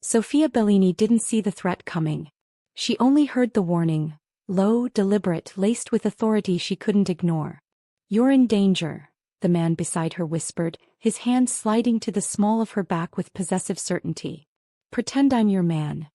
Sofia Bellini didn't see the threat coming. She only heard the warning, low, deliberate, laced with authority she couldn't ignore. "You're in danger," the man beside her whispered, his hand sliding to the small of her back with possessive certainty. "Pretend I'm your man."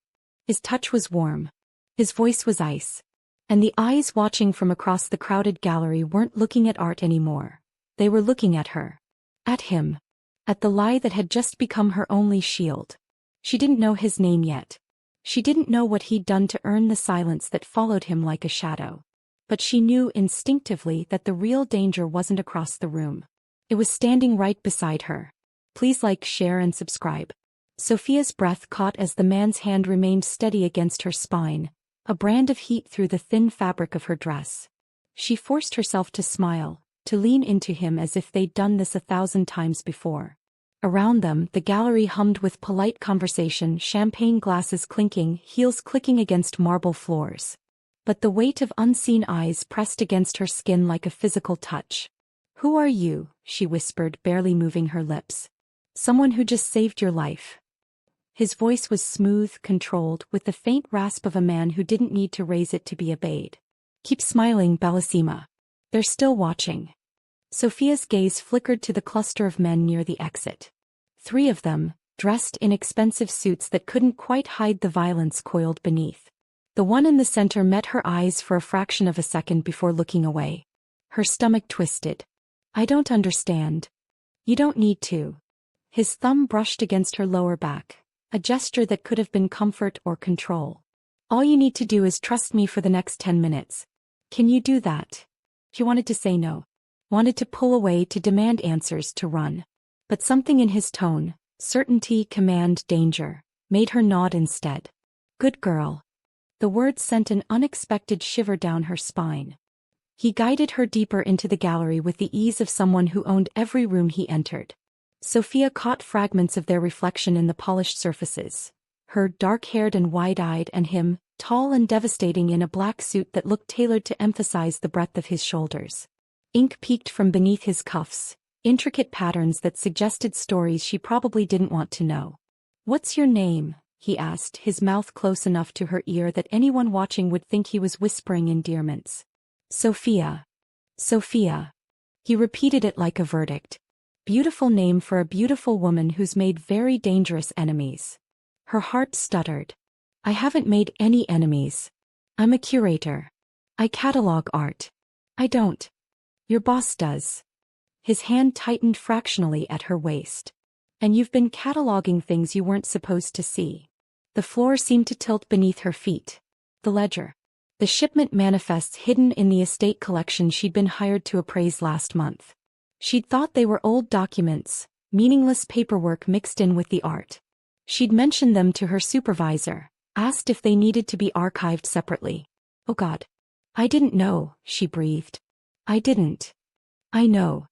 His touch was warm. His voice was ice. And the eyes watching from across the crowded gallery weren't looking at art anymore. They were looking at her. At him. At the lie that had just become her only shield. She didn't know his name yet. She didn't know what he'd done to earn the silence that followed him like a shadow. But she knew instinctively that the real danger wasn't across the room. It was standing right beside her. "Please like, share and subscribe." Sofia's breath caught as the man's hand remained steady against her spine, a brand of heat through the thin fabric of her dress. She forced herself to smile, to lean into him as if they'd done this 1,000 times before. Around them, the gallery hummed with polite conversation, champagne glasses clinking, heels clicking against marble floors. But the weight of unseen eyes pressed against her skin like a physical touch. "Who are you?" she whispered, barely moving her lips. "Someone who just saved your life." His voice was smooth, controlled, with the faint rasp of a man who didn't need to raise it to be obeyed. "Keep smiling, Bellissima. They're still watching." Sofia's gaze flickered to the cluster of men near the exit. 3 of them, dressed in expensive suits that couldn't quite hide the violence coiled beneath. The one in the center met her eyes for a fraction of a second before looking away. Her stomach twisted. "I don't understand." "You don't need to." His thumb brushed against her lower back, a gesture that could have been comfort or control. "All you need to do is trust me for the next 10 minutes. Can you do that?" She wanted to say no. Wanted to pull away, to demand answers, to run. But something in his tone, certainty, command, danger, made her nod instead. "Good girl." The words sent an unexpected shiver down her spine. He guided her deeper into the gallery with the ease of someone who owned every room he entered. Sophia caught fragments of their reflection in the polished surfaces. Her, dark-haired and wide-eyed, and him, tall and devastating in a black suit that looked tailored to emphasize the breadth of his shoulders. Ink peeked from beneath his cuffs, intricate patterns that suggested stories she probably didn't want to know. "What's your name?" he asked, his mouth close enough to her ear that anyone watching would think he was whispering endearments. "Sophia. Sophia." He repeated it like a verdict. Beautiful name for a beautiful woman who's made very dangerous enemies. Her heart stuttered. "I haven't made any enemies. I'm a curator. I catalog art. I don't. Your boss does." His hand tightened fractionally at her waist. "And you've been cataloging things you weren't supposed to see." The floor seemed to tilt beneath her feet. The ledger. The shipment manifests hidden in the estate collection she'd been hired to appraise last month. She'd thought they were old documents, meaningless paperwork mixed in with the art. She'd mentioned them to her supervisor, asked if they needed to be archived separately. "Oh God. I didn't know," she breathed. "I didn't." "I know."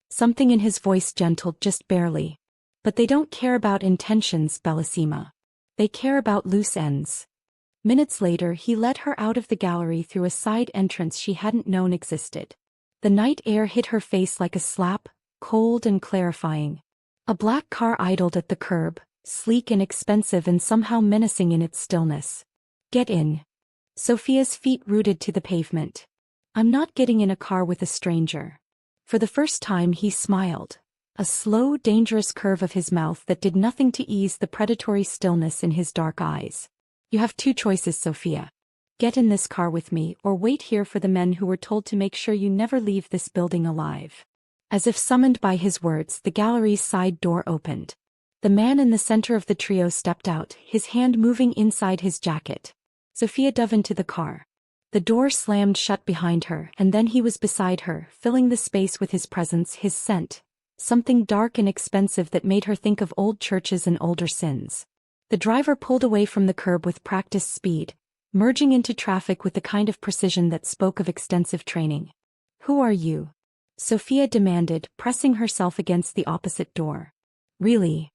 Something in his voice gentled just barely. "But they don't care about intentions, Bellissima. They care about loose ends." Minutes later he led her out of the gallery through a side entrance she hadn't known existed. The night air hit her face like a slap, cold and clarifying. A black car idled at the curb, sleek and expensive and somehow menacing in its stillness. "Get in." Sophia's feet rooted to the pavement. "I'm not getting in a car with a stranger." For the first time he smiled. A slow, dangerous curve of his mouth that did nothing to ease the predatory stillness in his dark eyes. "You have 2 choices, Sophia. Get in this car with me, or wait here for the men who were told to make sure you never leave this building alive." As if summoned by his words, the gallery's side door opened. The man in the center of the trio stepped out, his hand moving inside his jacket. Sophia dove into the car. The door slammed shut behind her, and then he was beside her, filling the space with his presence, his scent. Something dark and expensive that made her think of old churches and older sins. The driver pulled away from the curb with practiced speed, merging into traffic with the kind of precision that spoke of extensive training. "Who are you?" Sophia demanded, pressing herself against the opposite door. "Really?"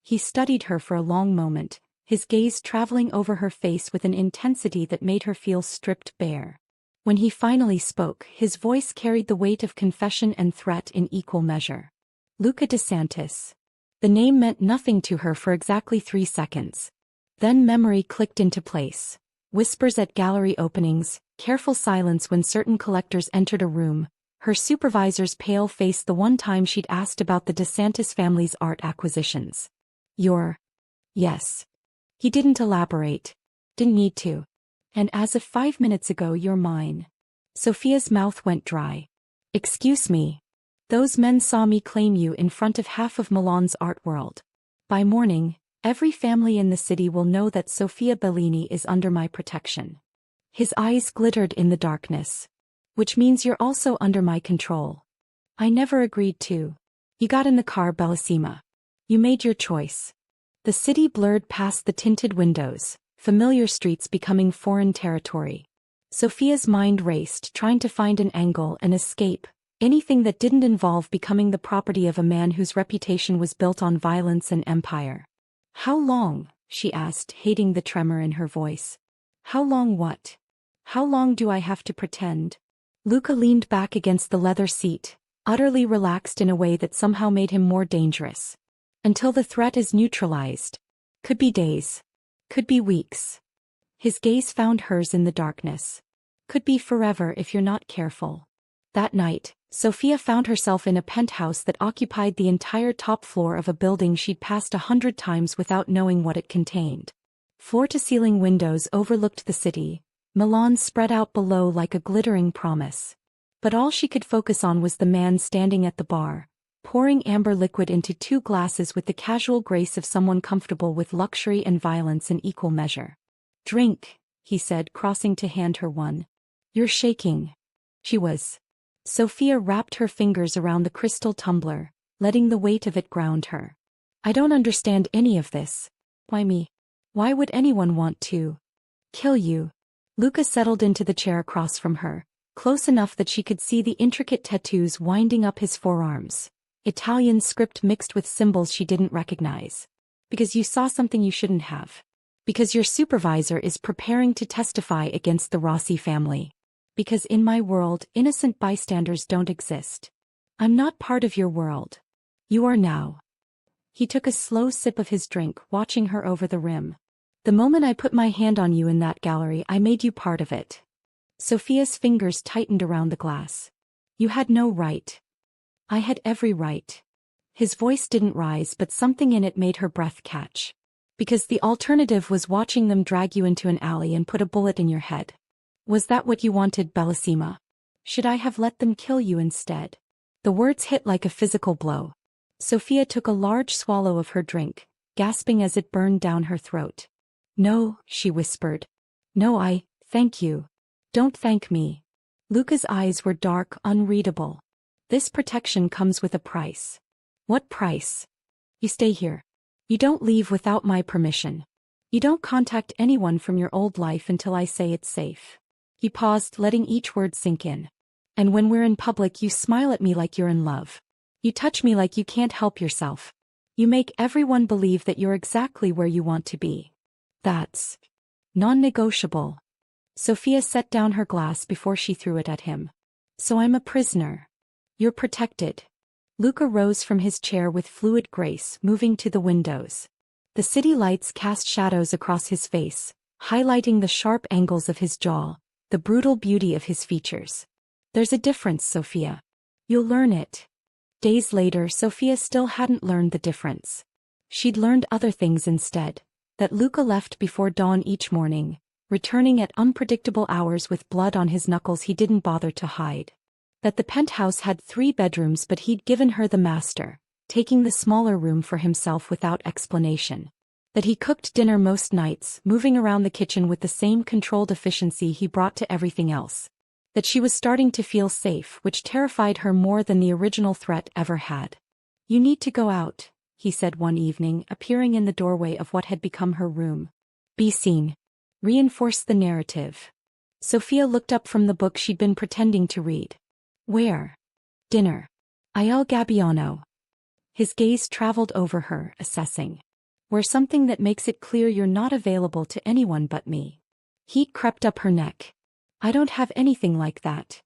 He studied her for a long moment, his gaze traveling over her face with an intensity that made her feel stripped bare. When he finally spoke, his voice carried the weight of confession and threat in equal measure. "Luca DeSantis." The name meant nothing to her for exactly 3 seconds. Then memory clicked into place. Whispers at gallery openings, careful silence when certain collectors entered a room, her supervisor's pale face the one time she'd asked about the DeSantis family's art acquisitions. Yes. He didn't elaborate. Didn't need to. And as of 5 minutes ago you're mine. Sophia's mouth went dry. Excuse me. Those men saw me claim you in front of half of Milan's art world. By morning, every family in the city will know that Sofia Bellini is under my protection. His eyes glittered in the darkness. Which means you're also under my control. I never agreed to. You got in the car, Bellissima. You made your choice. The city blurred past the tinted windows, familiar streets becoming foreign territory. Sophia's mind raced, trying to find an angle and escape, anything that didn't involve becoming the property of a man whose reputation was built on violence and empire. How long? She asked, hating the tremor in her voice. How long what? How long do I have to pretend? Luca leaned back against the leather seat, utterly relaxed in a way that somehow made him more dangerous. Until the threat is neutralized. Could be days. Could be weeks. His gaze found hers in the darkness. Could be forever if you're not careful. That night, Sophia found herself in a penthouse that occupied the entire top floor of a building she'd passed 100 times without knowing what it contained. Floor-to-ceiling windows overlooked the city, Milan spread out below like a glittering promise. But all she could focus on was the man standing at the bar, pouring amber liquid into 2 glasses with the casual grace of someone comfortable with luxury and violence in equal measure. Drink, he said, crossing to hand her one. You're shaking. She was. Sophia wrapped her fingers around the crystal tumbler, letting the weight of it ground her. I don't understand any of this. Why me? Why would anyone want to kill you? Luca settled into the chair across from her, close enough that she could see the intricate tattoos winding up his forearms. Italian script mixed with symbols she didn't recognize. Because you saw something you shouldn't have. Because your supervisor is preparing to testify against the Rossi family. Because in my world, innocent bystanders don't exist. I'm not part of your world. You are now. He took a slow sip of his drink, watching her over the rim. The moment I put my hand on you in that gallery, I made you part of it. Sophia's fingers tightened around the glass. You had no right. I had every right. His voice didn't rise, but something in it made her breath catch. Because the alternative was watching them drag you into an alley and put a bullet in your head. Was that what you wanted, Bellissima? Should I have let them kill you instead? The words hit like a physical blow. Sophia took a large swallow of her drink, gasping as it burned down her throat. No, she whispered. No, thank you. Don't thank me. Luca's eyes were dark, unreadable. This protection comes with a price. What price? You stay here. You don't leave without my permission. You don't contact anyone from your old life until I say it's safe. He paused, letting each word sink in. And when we're in public, you smile at me like you're in love. You touch me like you can't help yourself. You make everyone believe that you're exactly where you want to be. That's non-negotiable. Sophia set down her glass before she threw it at him. So I'm a prisoner. You're protected. Luca rose from his chair with fluid grace, moving to the windows. The city lights cast shadows across his face, highlighting the sharp angles of his jaw, the brutal beauty of his features. There's a difference, Sophia. You'll learn it. Days later, Sophia still hadn't learned the difference. She'd learned other things instead. That Luca left before dawn each morning, returning at unpredictable hours with blood on his knuckles he didn't bother to hide. That the penthouse had 3 bedrooms, but he'd given her the master, taking the smaller room for himself without explanation. That he cooked dinner most nights, moving around the kitchen with the same controlled efficiency he brought to everything else. That she was starting to feel safe, which terrified her more than the original threat ever had. You need to go out, he said one evening, appearing in the doorway of what had become her room. Be seen. Reinforce the narrative. Sophia looked up from the book she'd been pretending to read. Where? Dinner. Il Gabbiano. His gaze traveled over her, assessing. Where something that makes it clear you're not available to anyone but me. Heat crept up her neck. I don't have anything like that.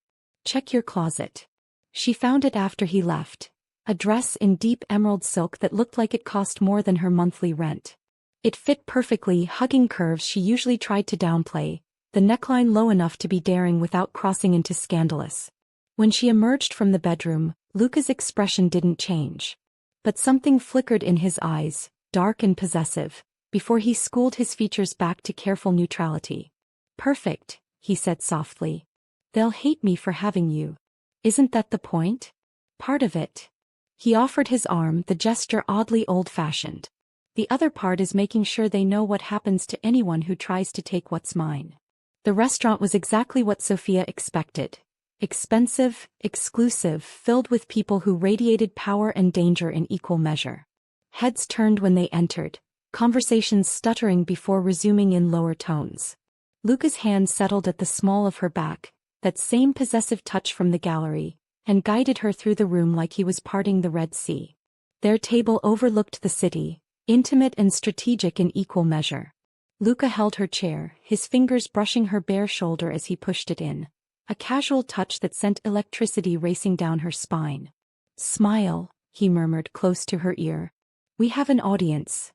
Check your closet. She found it after he left. a dress in deep emerald silk that looked like it cost more than her monthly rent. It fit perfectly, hugging curves she usually tried to downplay, the neckline low enough to be daring without crossing into scandalous. When she emerged from the bedroom, Luca's expression didn't change. But something flickered in his eyes, dark and possessive, before he schooled his features back to careful neutrality. "Perfect," he said softly. "They'll hate me for having you. Isn't that the point?" "Part of it." He offered his arm, the gesture oddly old-fashioned. "The other part is making sure they know what happens to anyone who tries to take what's mine." The restaurant was exactly what Sophia expected. Expensive, exclusive, filled with people who radiated power and danger in equal measure. Heads turned when they entered, conversations stuttering before resuming in lower tones. Luca's hand settled at the small of her back, that same possessive touch from the gallery, and guided her through the room like he was parting the Red Sea. Their table overlooked the city, intimate and strategic in equal measure. Luca held her chair, his fingers brushing her bare shoulder as he pushed it in, a casual touch that sent electricity racing down her spine. "Smile," he murmured close to her ear. "We have an audience."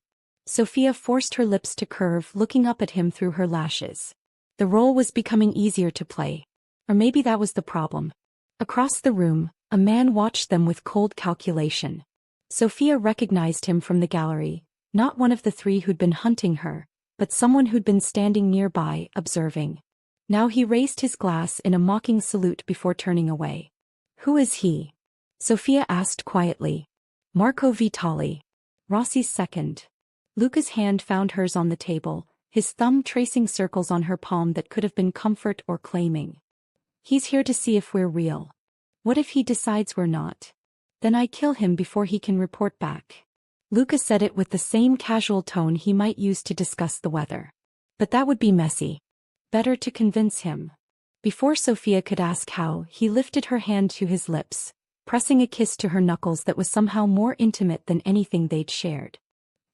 Sophia forced her lips to curve, looking up at him through her lashes. The role was becoming easier to play. Or maybe that was the problem. Across the room, a man watched them with cold calculation. Sophia recognized him from the gallery, not one of the three who'd been hunting her, but someone who'd been standing nearby, observing. Now he raised his glass in a mocking salute before turning away. "Who is he?" Sophia asked quietly. "Marco Vitali. Rossi's second." Luca's hand found hers on the table, his thumb tracing circles on her palm that could have been comfort or claiming. "He's here to see if we're real. What if he decides we're not? Then I kill him before he can report back." Luca said it with the same casual tone he might use to discuss the weather. But that would be messy. Better to convince him. Before Sophia could ask how, he lifted her hand to his lips, pressing a kiss to her knuckles that was somehow more intimate than anything they'd shared.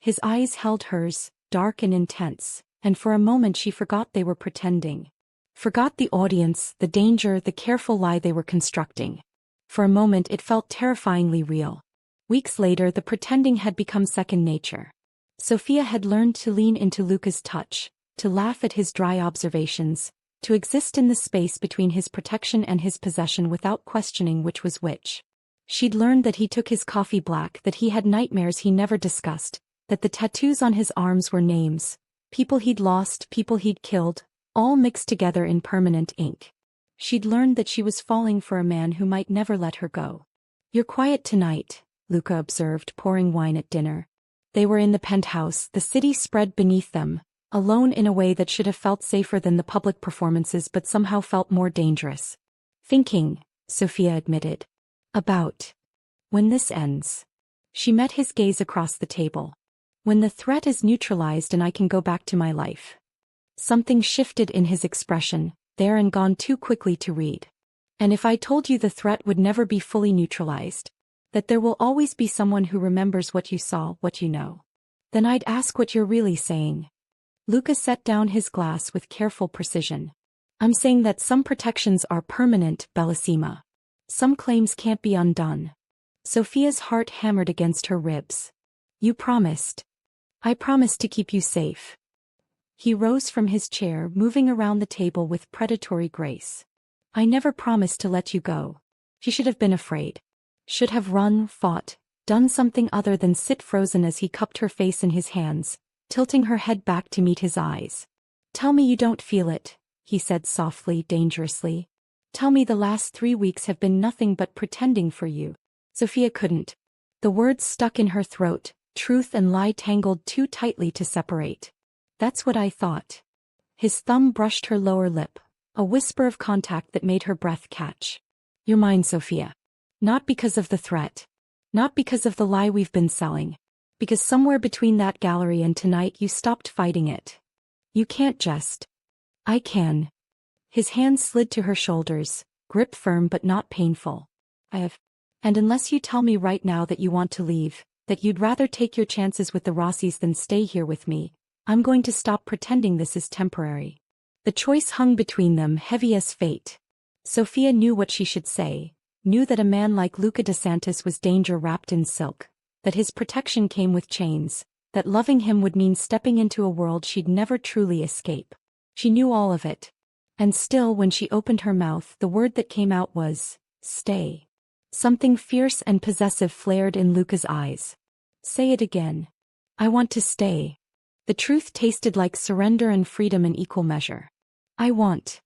His eyes held hers, dark and intense, and for a moment she forgot they were pretending. Forgot the audience, the danger, the careful lie they were constructing. For a moment it felt terrifyingly real. Weeks later the pretending had become second nature. Sophia had learned to lean into Luca's touch, to laugh at his dry observations, to exist in the space between his protection and his possession without questioning which was which. She'd learned that he took his coffee black, that he had nightmares he never discussed, that the tattoos on his arms were names, people he'd lost, people he'd killed, all mixed together in permanent ink. She'd learned that she was falling for a man who might never let her go. "You're quiet tonight," Luca observed, pouring wine at dinner. They were in the penthouse, the city spread beneath them, alone in a way that should have felt safer than the public performances but somehow felt more dangerous. "Thinking," Sophia admitted. "About when this ends." She met his gaze across the table. "When the threat is neutralized and I can go back to my life." Something shifted in his expression, there and gone too quickly to read. "And if I told you the threat would never be fully neutralized, that there will always be someone who remembers what you saw, what you know, then I'd ask what you're really saying." Luca set down his glass with careful precision. "I'm saying that some protections are permanent, Bellissima. Some claims can't be undone." Sophia's heart hammered against her ribs. "You promised." "I promised to keep you safe." He rose from his chair, moving around the table with predatory grace. "I never promised to let you go." She should have been afraid. Should have run, fought, done something other than sit frozen as he cupped her face in his hands, tilting her head back to meet his eyes. "Tell me you don't feel it," he said softly, dangerously. "Tell me the last 3 weeks have been nothing but pretending for you." Sophia couldn't. The words stuck in her throat, truth and lie tangled too tightly to separate. "That's what I thought." His thumb brushed her lower lip, a whisper of contact that made her breath catch. "You're mine, Sophia. Not because of the threat. Not because of the lie we've been selling. Because somewhere between that gallery and tonight you stopped fighting it. You can't just." "I can." His hand slid to her shoulders, grip firm but not painful. "I have. And unless you tell me right now that you want to leave, that you'd rather take your chances with the Rossis than stay here with me, I'm going to stop pretending this is temporary." The choice hung between them, heavy as fate. Sophia knew what she should say, knew that a man like Luca DeSantis was danger wrapped in silk, that his protection came with chains, that loving him would mean stepping into a world she'd never truly escape. She knew all of it. And still, when she opened her mouth, the word that came out was, stay. Something fierce and possessive flared in Luca's eyes. Say it again. I want to stay. The truth tasted like surrender and freedom in equal measure. I want.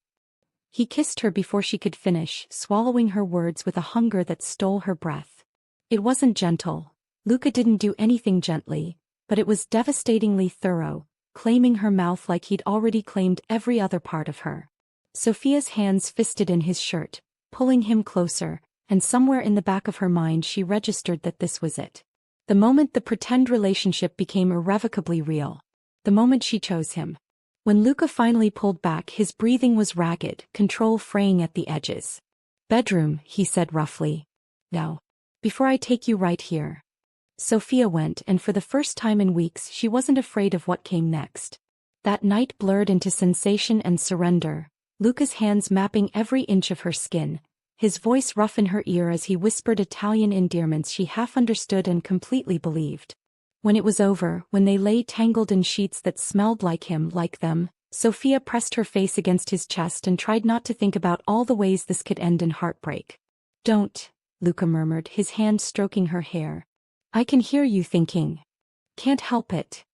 He kissed her before she could finish, swallowing her words with a hunger that stole her breath. It wasn't gentle. Luca didn't do anything gently, but it was devastatingly thorough, claiming her mouth like he'd already claimed every other part of her. Sophia's hands fisted in his shirt, pulling him closer, and somewhere in the back of her mind she registered that this was it. The moment the pretend relationship became irrevocably real. The moment she chose him. When Luca finally pulled back, his breathing was ragged, control fraying at the edges. Bedroom, he said roughly. No. Before I take you right here. Sophia went, and for the first time in weeks she wasn't afraid of what came next. That night blurred into sensation and surrender, Luca's hands mapping every inch of her skin, his voice rough in her ear as he whispered Italian endearments she half understood and completely believed. When it was over, when they lay tangled in sheets that smelled like him, like them, Sophia pressed her face against his chest and tried not to think about all the ways this could end in heartbreak. Don't, Luca murmured, his hand stroking her hair. I can hear you thinking. Can't help it.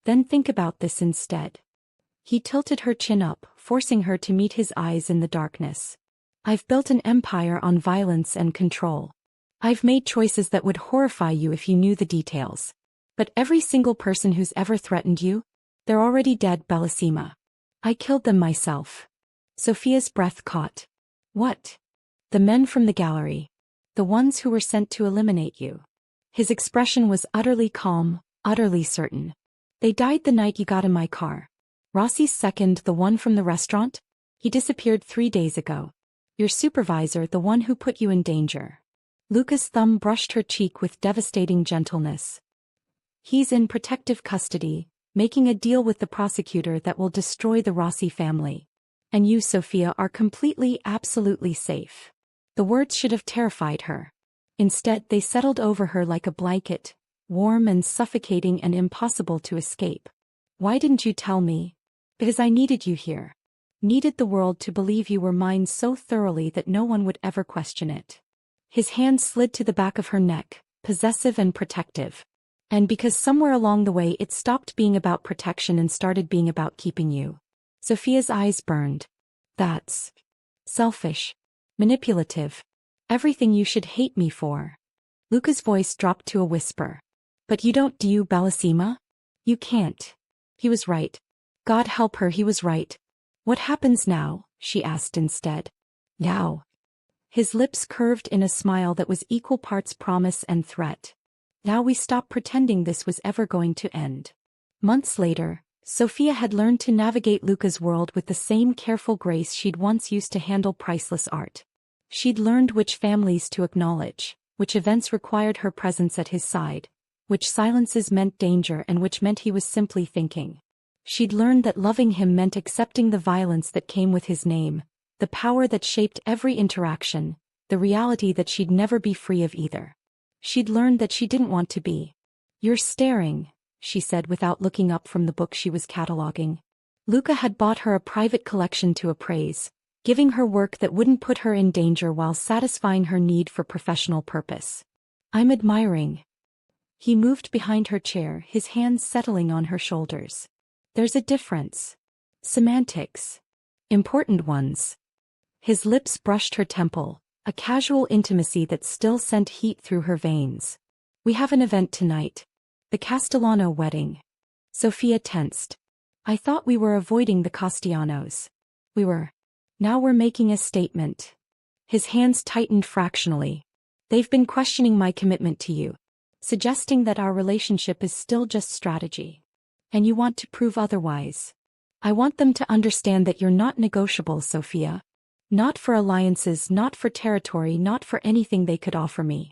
Then think about this instead. He tilted her chin up, forcing her to meet his eyes in the darkness. I've built an empire on violence and control. I've made choices that would horrify you if you knew the details. But every single person who's ever threatened you, they're already dead, Bellissima. I killed them myself. Sophia's breath caught. What? The men from the gallery. The ones who were sent to eliminate you. His expression was utterly calm, utterly certain. They died the night you got in my car. Rossi's second, the one from the restaurant? He disappeared 3 days ago. Your supervisor, the one who put you in danger. Luca's thumb brushed her cheek with devastating gentleness. He's in protective custody, making a deal with the prosecutor that will destroy the Rossi family. And you, Sophia, are completely, absolutely safe. The words should have terrified her. Instead, they settled over her like a blanket, warm and suffocating and impossible to escape. Why didn't you tell me? Because I needed you here. Needed the world to believe you were mine so thoroughly that no one would ever question it. His hand slid to the back of her neck, possessive and protective. And because somewhere along the way it stopped being about protection and started being about keeping you. Sophia's eyes burned. That's selfish. Manipulative. Everything you should hate me for. Luca's voice dropped to a whisper. But you don't, do you, Bellissima? You can't. He was right. God help her, he was right. What happens now? She asked instead. Now. His lips curved in a smile that was equal parts promise and threat. Now we stop pretending this was ever going to end. Months later, Sophia had learned to navigate Luca's world with the same careful grace she'd once used to handle priceless art. She'd learned which families to acknowledge, which events required her presence at his side, which silences meant danger and which meant he was simply thinking. She'd learned that loving him meant accepting the violence that came with his name, the power that shaped every interaction, the reality that she'd never be free of either. She'd learned that she didn't want to be. You're staring, she said without looking up from the book she was cataloging. Luca had bought her a private collection to appraise, giving her work that wouldn't put her in danger while satisfying her need for professional purpose. I'm admiring. He moved behind her chair, his hands settling on her shoulders. There's a difference. Semantics. Important ones. His lips brushed her temple, a casual intimacy that still sent heat through her veins. We have an event tonight. The Castellano wedding. Sophia tensed. I thought we were avoiding the Castellanos. We were. Now we're making a statement. His hands tightened fractionally. They've been questioning my commitment to you, suggesting that our relationship is still just strategy. And you want to prove otherwise. I want them to understand that you're not negotiable, Sophia. Not for alliances, not for territory, not for anything they could offer me.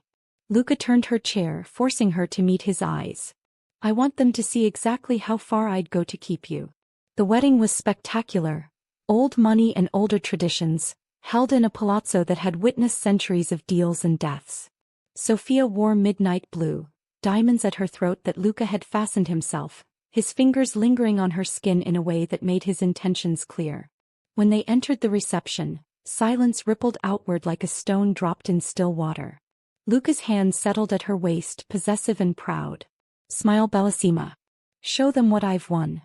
Luca turned her chair, forcing her to meet his eyes. I want them to see exactly how far I'd go to keep you. The wedding was spectacular. Old money and older traditions, held in a palazzo that had witnessed centuries of deals and deaths. Sofia wore midnight blue, diamonds at her throat that Luca had fastened himself, his fingers lingering on her skin in a way that made his intentions clear. When they entered the reception, silence rippled outward like a stone dropped in still water. Luca's hand settled at her waist, possessive and proud. "Smile, Bellissima. Show them what I've won."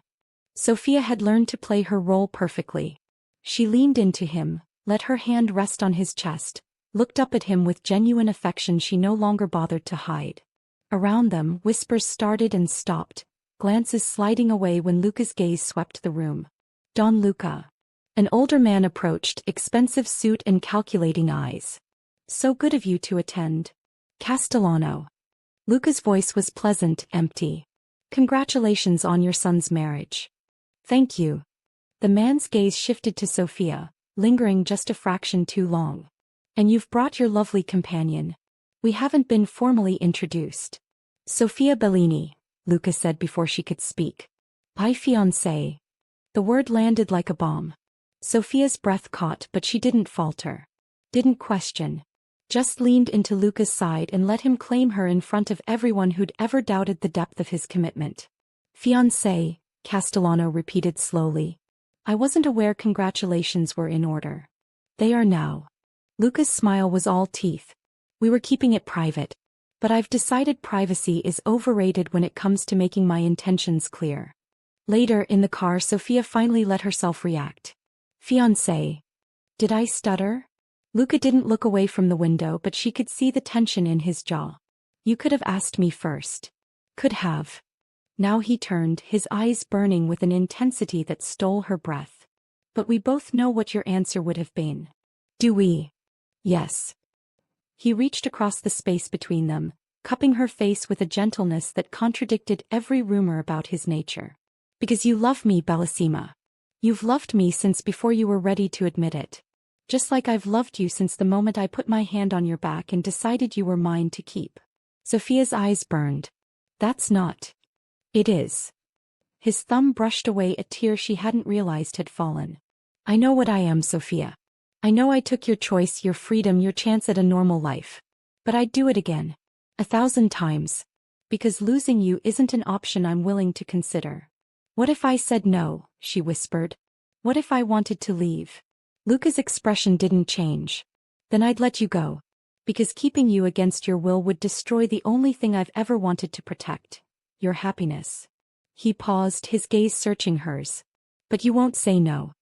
Sofia had learned to play her role perfectly. She leaned into him, let her hand rest on his chest, looked up at him with genuine affection she no longer bothered to hide. Around them, whispers started and stopped, glances sliding away when Luca's gaze swept the room. "Don Luca." An older man approached, expensive suit and calculating eyes. "So good of you to attend." "Castellano." Luca's voice was pleasant, empty. "Congratulations on your son's marriage." "Thank you." The man's gaze shifted to Sofia, lingering just a fraction too long. "And you've brought your lovely companion. We haven't been formally introduced." "Sofia Bellini," Luca said before she could speak. "My fiancé." The word landed like a bomb. Sofia's breath caught, but she didn't falter. Didn't question. Just leaned into Luca's side and let him claim her in front of everyone who'd ever doubted the depth of his commitment. "Fiancé," Castellano repeated slowly. "I wasn't aware congratulations were in order." "They are now." Luca's smile was all teeth. "We were keeping it private. But I've decided privacy is overrated when it comes to making my intentions clear." Later, in the car, Sofia finally let herself react. "Fiancé." Did I stutter? Luca didn't look away from the window, but she could see the tension in his jaw. "You could have asked me first." "Could have." Now he turned, his eyes burning with an intensity that stole her breath. "But we both know what your answer would have been." "Do we?" "Yes." He reached across the space between them, cupping her face with a gentleness that contradicted every rumor about his nature. "Because you love me, Bellissima. You've loved me since before you were ready to admit it. Just like I've loved you since the moment I put my hand on your back and decided you were mine to keep." Sofia's eyes burned. "That's not." "It is." His thumb brushed away a tear she hadn't realized had fallen. "I know what I am, Sofia. I know I took your choice, your freedom, your chance at a normal life. But I'd do it again. 1,000 times. Because losing you isn't an option I'm willing to consider." "What if I said no?" she whispered. "What if I wanted to leave?" Luca's expression didn't change. "Then I'd let you go. Because keeping you against your will would destroy the only thing I've ever wanted to protect. Your happiness." He paused, his gaze searching hers. "But you won't say no.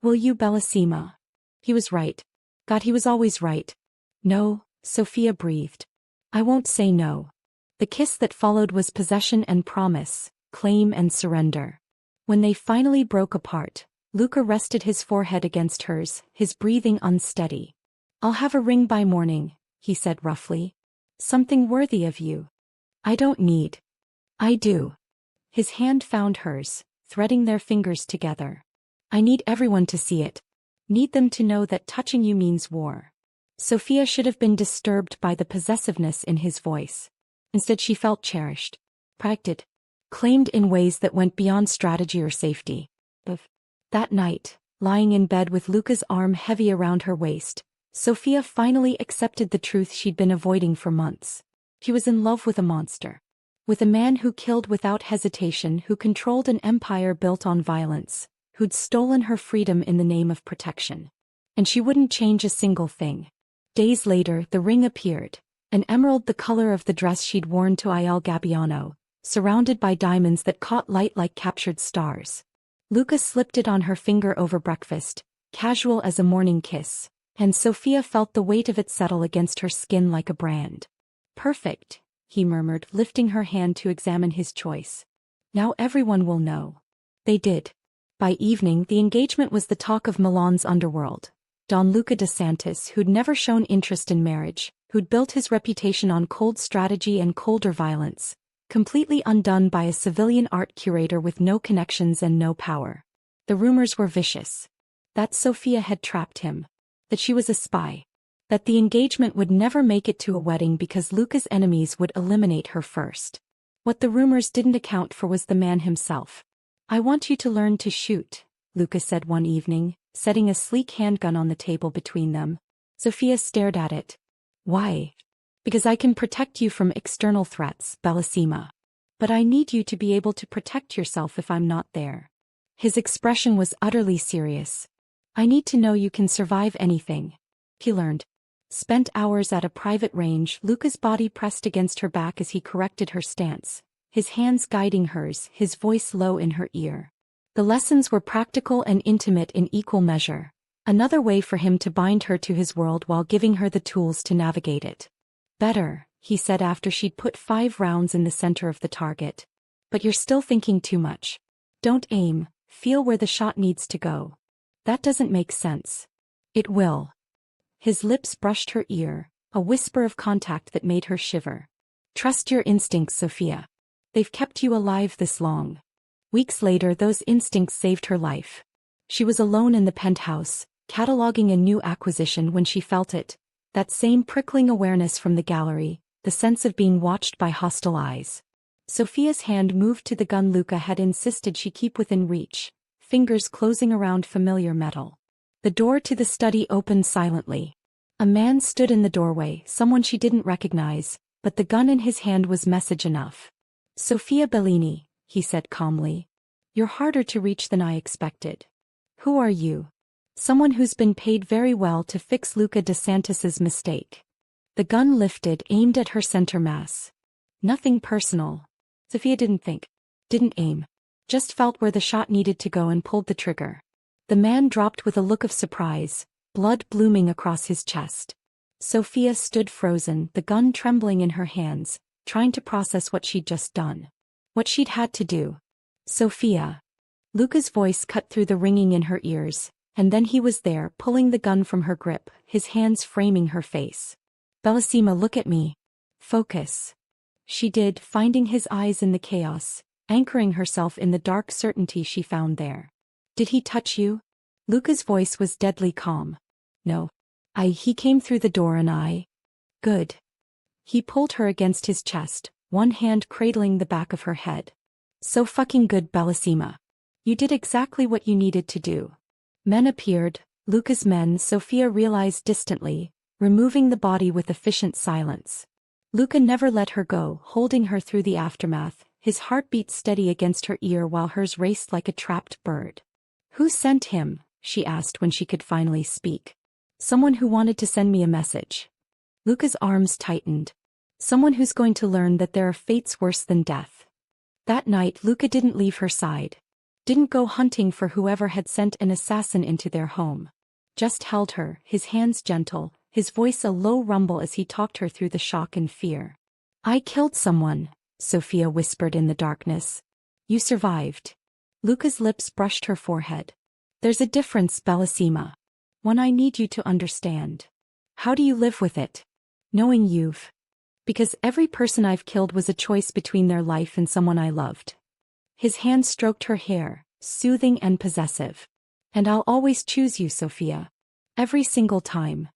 Will you, Bellissima?" He was right. God, he was always right. "No," Sofia breathed. "I won't say no." The kiss that followed was possession and promise, claim and surrender. When they finally broke apart, Luca rested his forehead against hers, his breathing unsteady. "I'll have a ring by morning," he said roughly. "Something worthy of you." "I don't need." "I do." His hand found hers, threading their fingers together. "I need everyone to see it. Need them to know that touching you means war." Sofia should have been disturbed by the possessiveness in his voice. Instead she felt cherished, protected, claimed in ways that went beyond strategy or safety. That night, lying in bed with Luca's arm heavy around her waist, Sofia finally accepted the truth she'd been avoiding for months. She was in love with a monster. With a man who killed without hesitation, who controlled an empire built on violence, who'd stolen her freedom in the name of protection. And she wouldn't change a single thing. Days later, the ring appeared, an emerald the color of the dress she'd worn to Il Gabbiano, surrounded by diamonds that caught light like captured stars. Luca slipped it on her finger over breakfast, casual as a morning kiss, and Sofia felt the weight of it settle against her skin like a brand. "Perfect," he murmured, lifting her hand to examine his choice. "Now everyone will know." They did. By evening, the engagement was the talk of Milan's underworld. Don Luca de Santis, who'd never shown interest in marriage, who'd built his reputation on cold strategy and colder violence, completely undone by a civilian art curator with no connections and no power. The rumors were vicious. That Sofia had trapped him. That she was a spy. That the engagement would never make it to a wedding because Luca's enemies would eliminate her first. What the rumors didn't account for was the man himself. "I want you to learn to shoot," Luca said one evening, setting a sleek handgun on the table between them. Sophia stared at it. Why? Because I can protect you from external threats, Bellissima. But I need you to be able to protect yourself if I'm not there. His expression was utterly serious. I need to know you can survive anything. He learned. Spent hours at a private range, Luca's body pressed against her back as he corrected her stance, his hands guiding hers, his voice low in her ear. The lessons were practical and intimate in equal measure, another way for him to bind her to his world while giving her the tools to navigate it. Better, he said after she'd put 5 rounds in the center of the target. But you're still thinking too much. Don't aim, feel where the shot needs to go. That doesn't make sense. It will. His lips brushed her ear, a whisper of contact that made her shiver. Trust your instincts, Sophia. They've kept you alive this long. Weeks later, those instincts saved her life. She was alone in the penthouse, cataloging a new acquisition when she felt it, that same prickling awareness from the gallery, the sense of being watched by hostile eyes. Sophia's hand moved to the gun Luca had insisted she keep within reach, fingers closing around familiar metal. The door to the study opened silently. A man stood in the doorway, someone she didn't recognize, but the gun in his hand was message enough. Sophia Bellini, he said calmly. You're harder to reach than I expected. Who are you? Someone who's been paid very well to fix Luca DeSantis's mistake. The gun lifted, aimed at her center mass. Nothing personal. Sophia didn't aim. Just felt where the shot needed to go and pulled the trigger. The man dropped with a look of surprise, blood blooming across his chest. Sophia stood frozen, the gun trembling in her hands, trying to process what she'd just done. What she'd had to do. Sophia. Luca's voice cut through the ringing in her ears, and then he was there, pulling the gun from her grip, his hands framing her face. Bellissima, look at me. Focus. She did, finding his eyes in the chaos, anchoring herself in the dark certainty she found there. Did he touch you? Luca's voice was deadly calm. No. He came through the door and I. Good. He pulled her against his chest, one hand cradling the back of her head. So fucking good, Bellissima. You did exactly what you needed to do. Men appeared, Luca's men, Sophia realized distantly, removing the body with efficient silence. Luca never let her go, holding her through the aftermath, his heartbeat steady against her ear while hers raced like a trapped bird. Who sent him? She asked when she could finally speak. Someone who wanted to send me a message. Luca's arms tightened. Someone who's going to learn that there are fates worse than death. That night Luca didn't leave her side. Didn't go hunting for whoever had sent an assassin into their home. Just held her, his hands gentle, his voice a low rumble as he talked her through the shock and fear. I killed someone, Sophia whispered in the darkness. You survived. Luca's lips brushed her forehead. There's a difference, Bellissima. One I need you to understand. How do you live with it? Knowing you've. Because every person I've killed was a choice between their life and someone I loved. His hand stroked her hair, soothing and possessive. And I'll always choose you, Sophia. Every single time.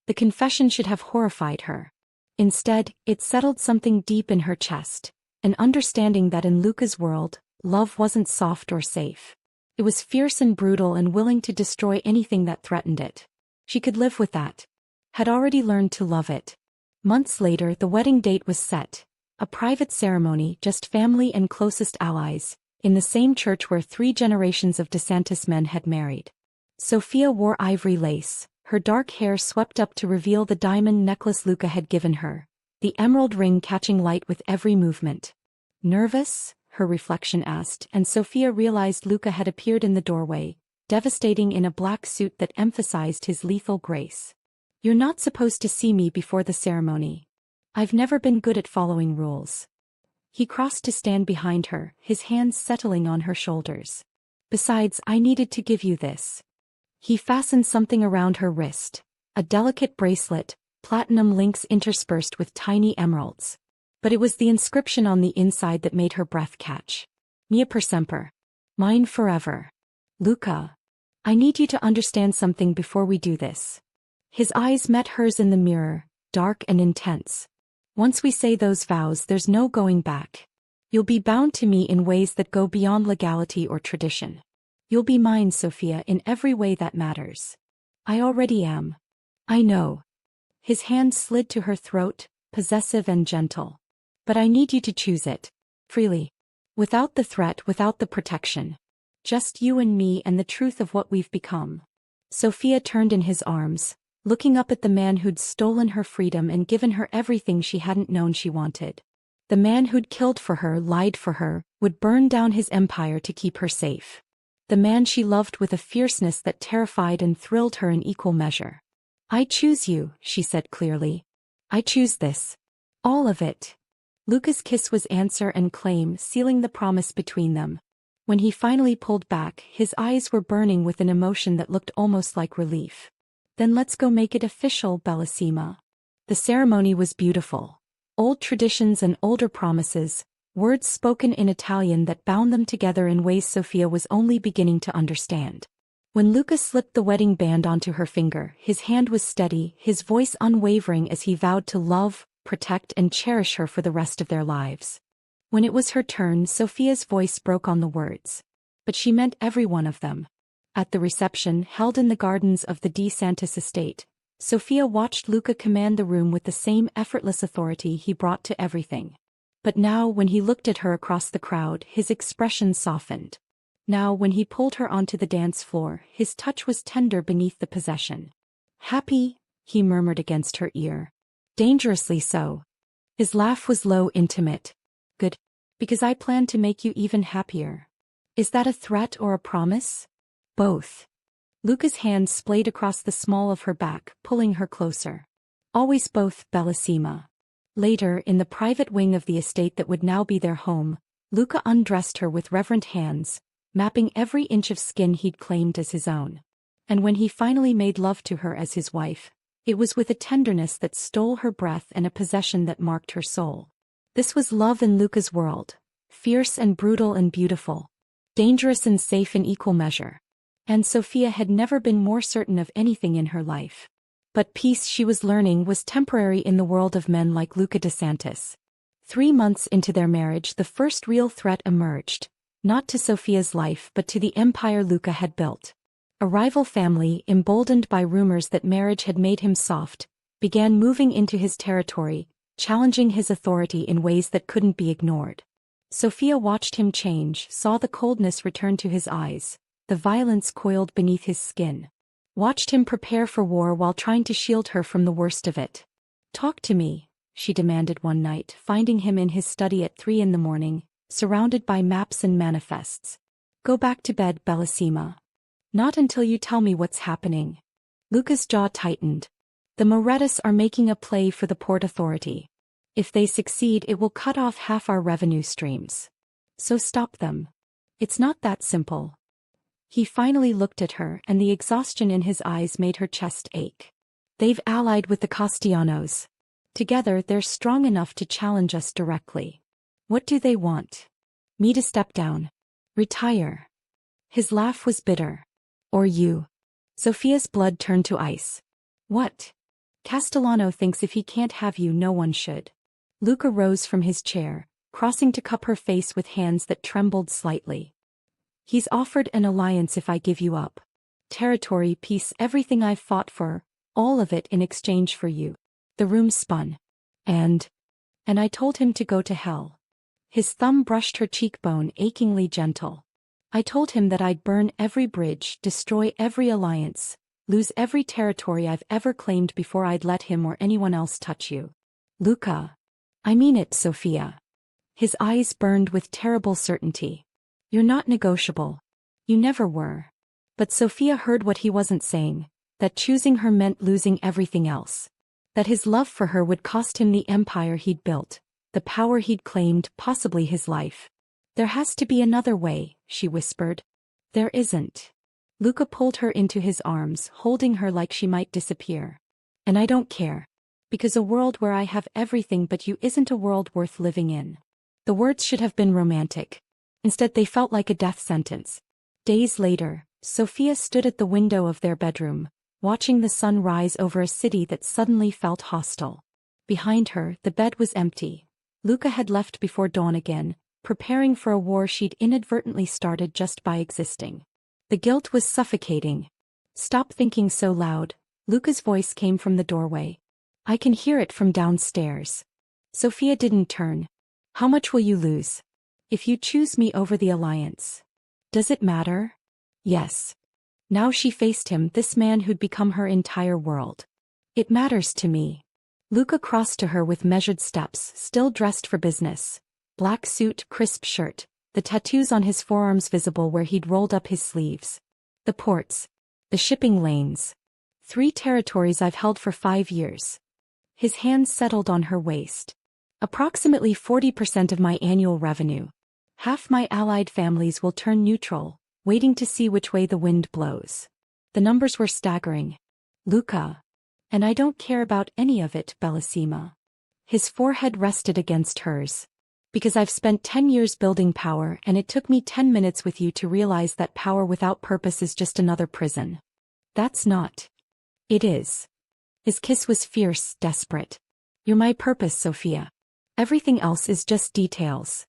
The confession should have horrified her. Instead, it settled something deep in her chest, an understanding that in Luca's world, love wasn't soft or safe. It was fierce and brutal and willing to destroy anything that threatened it. She could live with that. Had already learned to love it. Months later, the wedding date was set. A private ceremony, just family and closest allies, in the same church where 3 generations of DeSantis men had married. Sophia wore ivory lace, her dark hair swept up to reveal the diamond necklace Luca had given her, the emerald ring catching light with every movement. Nervous? Her reflection asked, and Sophia realized Luca had appeared in the doorway, devastating in a black suit that emphasized his lethal grace. You're not supposed to see me before the ceremony. I've never been good at following rules. He crossed to stand behind her, his hands settling on her shoulders. Besides, I needed to give you this. He fastened something around her wrist, a delicate bracelet, platinum links interspersed with tiny emeralds. But it was the inscription on the inside that made her breath catch. Mia per semper. Mine forever. Luca. I need you to understand something before we do this. His eyes met hers in the mirror, dark and intense. Once we say those vows, there's no going back. You'll be bound to me in ways that go beyond legality or tradition. You'll be mine, Sophia, in every way that matters. I already am. I know. His hand slid to her throat, possessive and gentle. But I need you to choose it. Freely. Without the threat, without the protection. Just you and me and the truth of what we've become. Sophia turned in his arms, looking up at the man who'd stolen her freedom and given her everything she hadn't known she wanted. The man who'd killed for her, lied for her, would burn down his empire to keep her safe. The man she loved with a fierceness that terrified and thrilled her in equal measure. I choose you, she said clearly. I choose this. All of it. Luca's kiss was answer and claim, sealing the promise between them. When he finally pulled back, his eyes were burning with an emotion that looked almost like relief. Then let's go make it official, Bellissima. The ceremony was beautiful. Old traditions and older promises, words spoken in Italian that bound them together in ways Sophia was only beginning to understand. When Luca slipped the wedding band onto her finger, his hand was steady, his voice unwavering as he vowed to love, protect and cherish her for the rest of their lives. When it was her turn, Sophia's voice broke on the words. But she meant every one of them. At the reception, held in the gardens of the De Santis estate, Sophia watched Luca command the room with the same effortless authority he brought to everything. But now, when he looked at her across the crowd, his expression softened. Now, when he pulled her onto the dance floor, his touch was tender beneath the possession. Happy, he murmured against her ear. Dangerously so. His laugh was low, intimate. Good. Because I plan to make you even happier. Is that a threat or a promise? Both. Luca's hand splayed across the small of her back, pulling her closer. Always both, Bellissima. Later, in the private wing of the estate that would now be their home, Luca undressed her with reverent hands, mapping every inch of skin he'd claimed as his own. And when he finally made love to her as his wife, it was with a tenderness that stole her breath and a possession that marked her soul. This was love in Luca's world, fierce and brutal and beautiful, dangerous and safe in equal measure. And Sophia had never been more certain of anything in her life. But peace, she was learning, was temporary in the world of men like Luca de Santis. 3 months into their marriage, the first real threat emerged, not to Sophia's life but to the empire Luca had built. A rival family, emboldened by rumors that marriage had made him soft, began moving into his territory, challenging his authority in ways that couldn't be ignored. Sophia watched him change, saw the coldness return to his eyes, the violence coiled beneath his skin. Watched him prepare for war while trying to shield her from the worst of it. Talk to me, she demanded one night, finding him in his study at 3 a.m, surrounded by maps and manifests. Go back to bed, Bellissima. Not until you tell me what's happening. Luca's jaw tightened. The Morettas are making a play for the Port Authority. If they succeed, it will cut off half our revenue streams. So stop them. It's not that simple. He finally looked at her, and the exhaustion in his eyes made her chest ache. They've allied with the Castellanos. Together, they're strong enough to challenge us directly. What do they want? Me to step down. Retire. His laugh was bitter. Or you. Sophia's blood turned to ice. What? Castellano thinks if he can't have you, no one should. Luca rose from his chair, crossing to cup her face with hands that trembled slightly. He's offered an alliance if I give you up. Territory, peace, everything I've fought for, all of it in exchange for you. The room spun. And I told him to go to hell. His thumb brushed her cheekbone, achingly gentle. I told him that I'd burn every bridge, destroy every alliance, lose every territory I've ever claimed before I'd let him or anyone else touch you. Luca. I mean it, Sophia. His eyes burned with terrible certainty. You're not negotiable. You never were. But Sophia heard what he wasn't saying, that choosing her meant losing everything else. That his love for her would cost him the empire he'd built, the power he'd claimed, possibly his life. There has to be another way, she whispered. There isn't. Luca pulled her into his arms, holding her like she might disappear. And I don't care. Because a world where I have everything but you isn't a world worth living in. The words should have been romantic. Instead, they felt like a death sentence. Days later, Sophia stood at the window of their bedroom, watching the sun rise over a city that suddenly felt hostile. Behind her, the bed was empty. Luca had left before dawn again, preparing for a war she'd inadvertently started just by existing. The guilt was suffocating. Stop thinking so loud. Luca's voice came from the doorway. I can hear it from downstairs. Sophia didn't turn. How much will you lose? If you choose me over the alliance. Does it matter? Yes. Now she faced him, this man who'd become her entire world. It matters to me. Luca crossed to her with measured steps, still dressed for business. Black suit, crisp shirt, the tattoos on his forearms visible where he'd rolled up his sleeves. The ports. The shipping lanes. 3 territories I've held for 5 years. His hands settled on her waist. Approximately 40% of my annual revenue. Half my allied families will turn neutral, waiting to see which way the wind blows. The numbers were staggering. Luca. And I don't care about any of it, Bellissima. His forehead rested against hers. Because I've spent 10 years building power and it took me 10 minutes with you to realize that power without purpose is just another prison. That's not. It is. His kiss was fierce, desperate. You're my purpose, Sophia. Everything else is just details.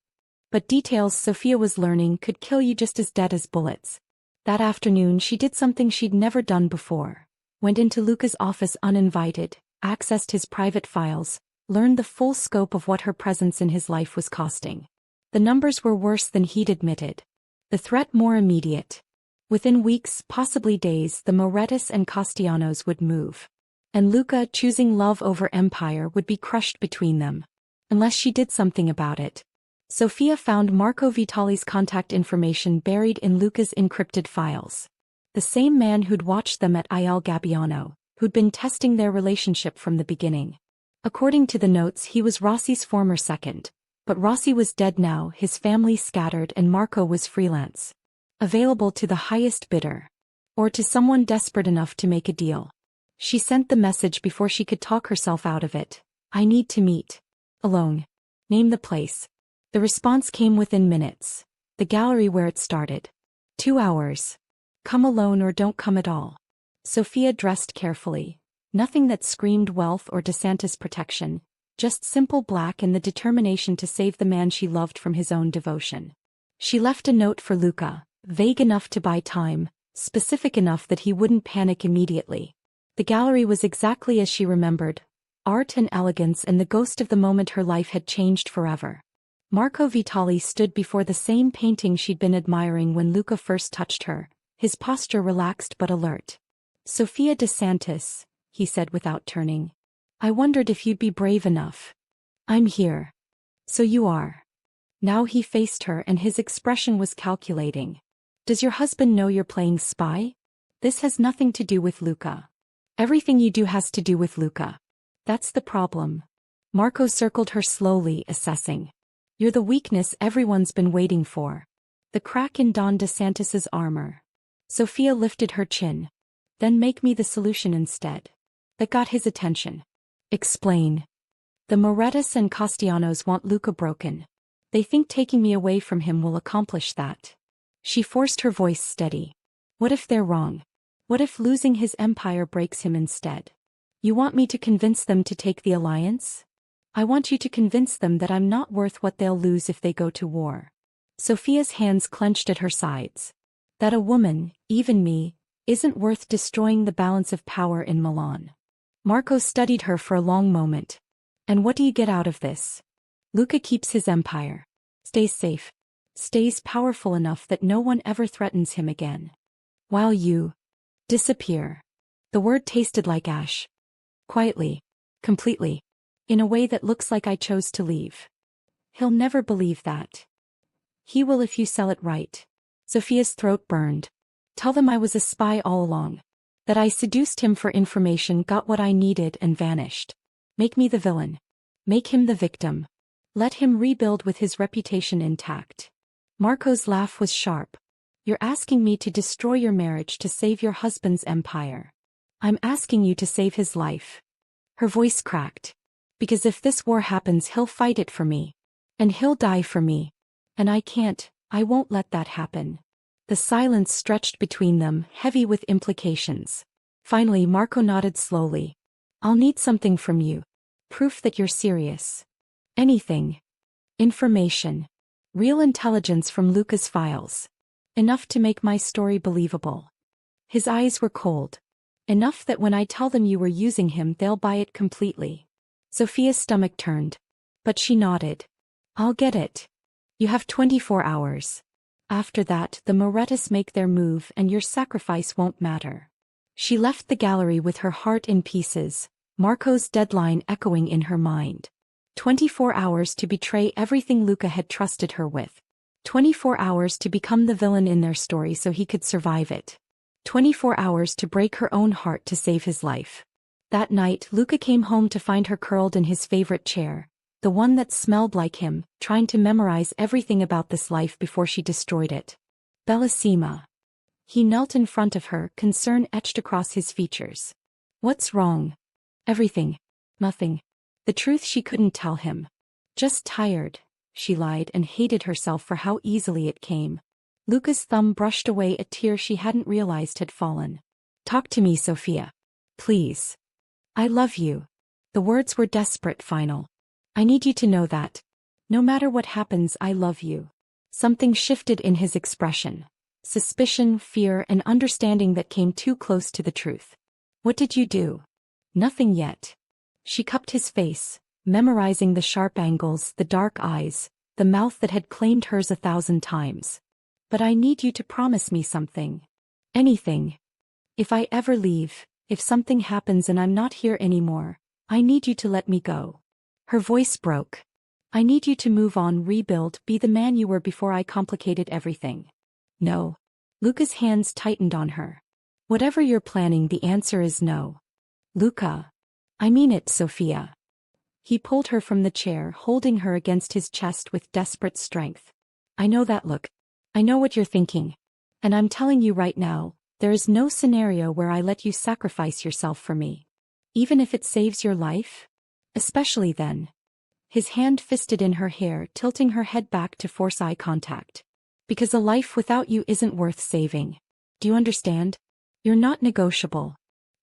But details, Sophia was learning, could kill you just as dead as bullets. That afternoon she did something she'd never done before. Went into Luca's office uninvited, accessed his private files, learned the full scope of what her presence in his life was costing. The numbers were worse than he'd admitted. The threat more immediate. Within weeks, possibly days, the Morettas and Castellanos would move. And Luca, choosing love over empire, would be crushed between them. Unless she did something about it. Sophia found Marco Vitali's contact information buried in Luca's encrypted files. The same man who'd watched them at Il Gabbiano, who'd been testing their relationship from the beginning. According to the notes, he was Rossi's former second. But Rossi was dead now, his family scattered, and Marco was freelance. Available to the highest bidder. Or to someone desperate enough to make a deal. She sent the message before she could talk herself out of it. I need to meet. Alone. Name the place. The response came within minutes. The gallery where it started. 2 hours. Come alone or don't come at all. Sophia dressed carefully. Nothing that screamed wealth or DeSantis protection. Just simple black and the determination to save the man she loved from his own devotion. She left a note for Luca, vague enough to buy time, specific enough that he wouldn't panic immediately. The gallery was exactly as she remembered. Art and elegance and the ghost of the moment her life had changed forever. Marco Vitali stood before the same painting she'd been admiring when Luca first touched her, his posture relaxed but alert. Sophia DeSantis, he said without turning. I wondered if you'd be brave enough. I'm here. So you are. Now he faced her and his expression was calculating. Does your husband know you're playing spy? This has nothing to do with Luca. Everything you do has to do with Luca. That's the problem. Marco circled her slowly, assessing. You're the weakness everyone's been waiting for. The crack in Don DeSantis's armor. Sophia lifted her chin. Then make me the solution instead. That got his attention. Explain. The Morettas and Castellanos want Luca broken. They think taking me away from him will accomplish that. She forced her voice steady. What if they're wrong? What if losing his empire breaks him instead? You want me to convince them to take the alliance? I want you to convince them that I'm not worth what they'll lose if they go to war. Sophia's hands clenched at her sides. That a woman, even me, isn't worth destroying the balance of power in Milan. Marco studied her for a long moment. And what do you get out of this? Luca keeps his empire. Stays safe. Stays powerful enough that no one ever threatens him again. While you disappear. The word tasted like ash. Quietly. Completely. In a way that looks like I chose to leave. He'll never believe that. He will if you sell it right. Sophia's throat burned. Tell them I was a spy all along. That I seduced him for information, got what I needed and vanished. Make me the villain. Make him the victim. Let him rebuild with his reputation intact. Marco's laugh was sharp. You're asking me to destroy your marriage to save your husband's empire. I'm asking you to save his life. Her voice cracked. Because if this war happens, he'll fight it for me. And he'll die for me. And I won't let that happen. The silence stretched between them, heavy with implications. Finally, Marco nodded slowly. I'll need something from you. Proof that you're serious. Anything. Information. Real intelligence from Luca's files. Enough to make my story believable. His eyes were cold. Enough that when I tell them you were using him they'll buy it completely. Sophia's stomach turned. But she nodded. I'll get it. You have 24 hours. After that, the Morettas make their move and your sacrifice won't matter. She left the gallery with her heart in pieces, Marco's deadline echoing in her mind. 24 hours to betray everything Luca had trusted her with. 24 hours to become the villain in their story so he could survive it. 24 hours to break her own heart to save his life. That night, Luca came home to find her curled in his favorite chair, the one that smelled like him, trying to memorize everything about this life before she destroyed it. Bellissima. He knelt in front of her, concern etched across his features. What's wrong? Everything. Nothing. The truth she couldn't tell him. Just tired, she lied and hated herself for how easily it came. Luca's thumb brushed away a tear she hadn't realized had fallen. Talk to me, Sophia. Please. I love you. The words were desperate, final. I need you to know that. No matter what happens, I love you. Something shifted in his expression. Suspicion, fear, and understanding that came too close to the truth. What did you do? Nothing yet. She cupped his face, memorizing the sharp angles, the dark eyes, the mouth that had claimed hers 1,000 times. But I need you to promise me something. Anything. If I ever leave, if something happens and I'm not here anymore, I need you to let me go. Her voice broke. I need you to move on, rebuild, be the man you were before I complicated everything. No. Luca's hands tightened on her. Whatever you're planning, the answer is no. Luca. I mean it, Sophia. He pulled her from the chair, holding her against his chest with desperate strength. I know that look. I know what you're thinking. And I'm telling you right now, there is no scenario where I let you sacrifice yourself for me. Even if it saves your life? Especially then. His hand fisted in her hair, tilting her head back to force eye contact. Because a life without you isn't worth saving. Do you understand? You're not negotiable.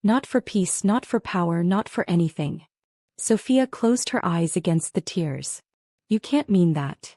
Not for peace, not for power, not for anything. Sophia closed her eyes against the tears. You can't mean that.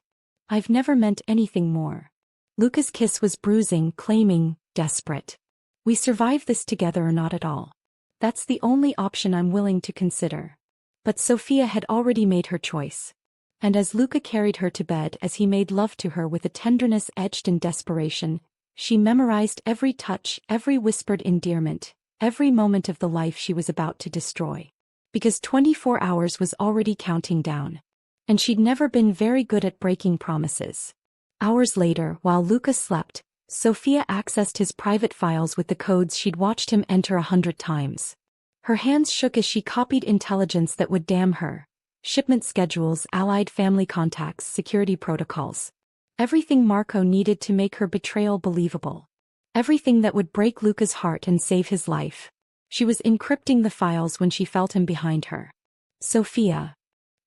I've never meant anything more. Luca's kiss was bruising, claiming, desperate. We survive this together or not at all. That's the only option I'm willing to consider. But Sophia had already made her choice. And as Luca carried her to bed, as he made love to her with a tenderness edged in desperation, she memorized every touch, every whispered endearment, every moment of the life she was about to destroy. Because 24 hours was already counting down. And she'd never been very good at breaking promises. Hours later, while Luca slept, Sophia accessed his private files with the codes she'd watched him enter 100 times. Her hands shook as she copied intelligence that would damn her. Shipment schedules, allied family contacts, security protocols. Everything Marco needed to make her betrayal believable. Everything that would break Luca's heart and save his life. She was encrypting the files when she felt him behind her. Sophia.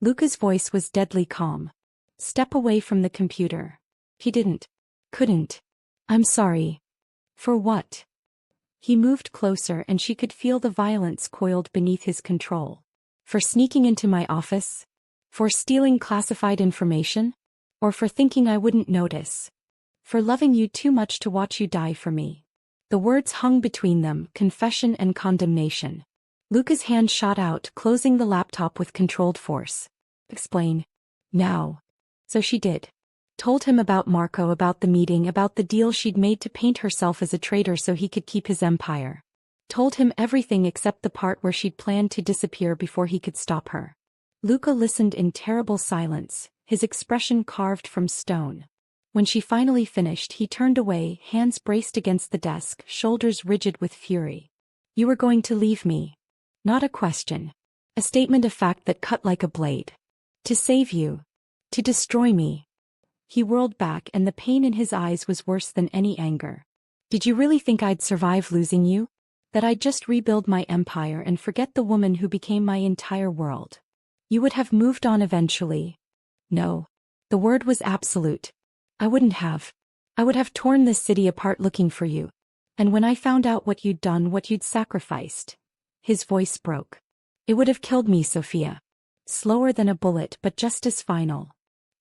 Luca's voice was deadly calm. Step away from the computer. He couldn't. I'm sorry. For what? He moved closer and she could feel the violence coiled beneath his control. For sneaking into my office? For stealing classified information? Or for thinking I wouldn't notice? For loving you too much to watch you die for me? The words hung between them, confession and condemnation. Luca's hand shot out, closing the laptop with controlled force. Explain. Now. So she did. Told him about Marco, about the meeting, about the deal she'd made to paint herself as a traitor so he could keep his empire. Told him everything except the part where she'd planned to disappear before he could stop her. Luca listened in terrible silence, his expression carved from stone. When she finally finished, he turned away, hands braced against the desk, shoulders rigid with fury. You were going to leave me. Not a question. A statement of fact that cut like a blade. To save you. To destroy me. He whirled back and the pain in his eyes was worse than any anger. Did you really think I'd survive losing you? That I'd just rebuild my empire and forget the woman who became my entire world? You would have moved on eventually. No. The word was absolute. I wouldn't have. I would have torn this city apart looking for you. And when I found out what you'd done, what you'd sacrificed. His voice broke. It would have killed me, Sophia. Slower than a bullet, but just as final.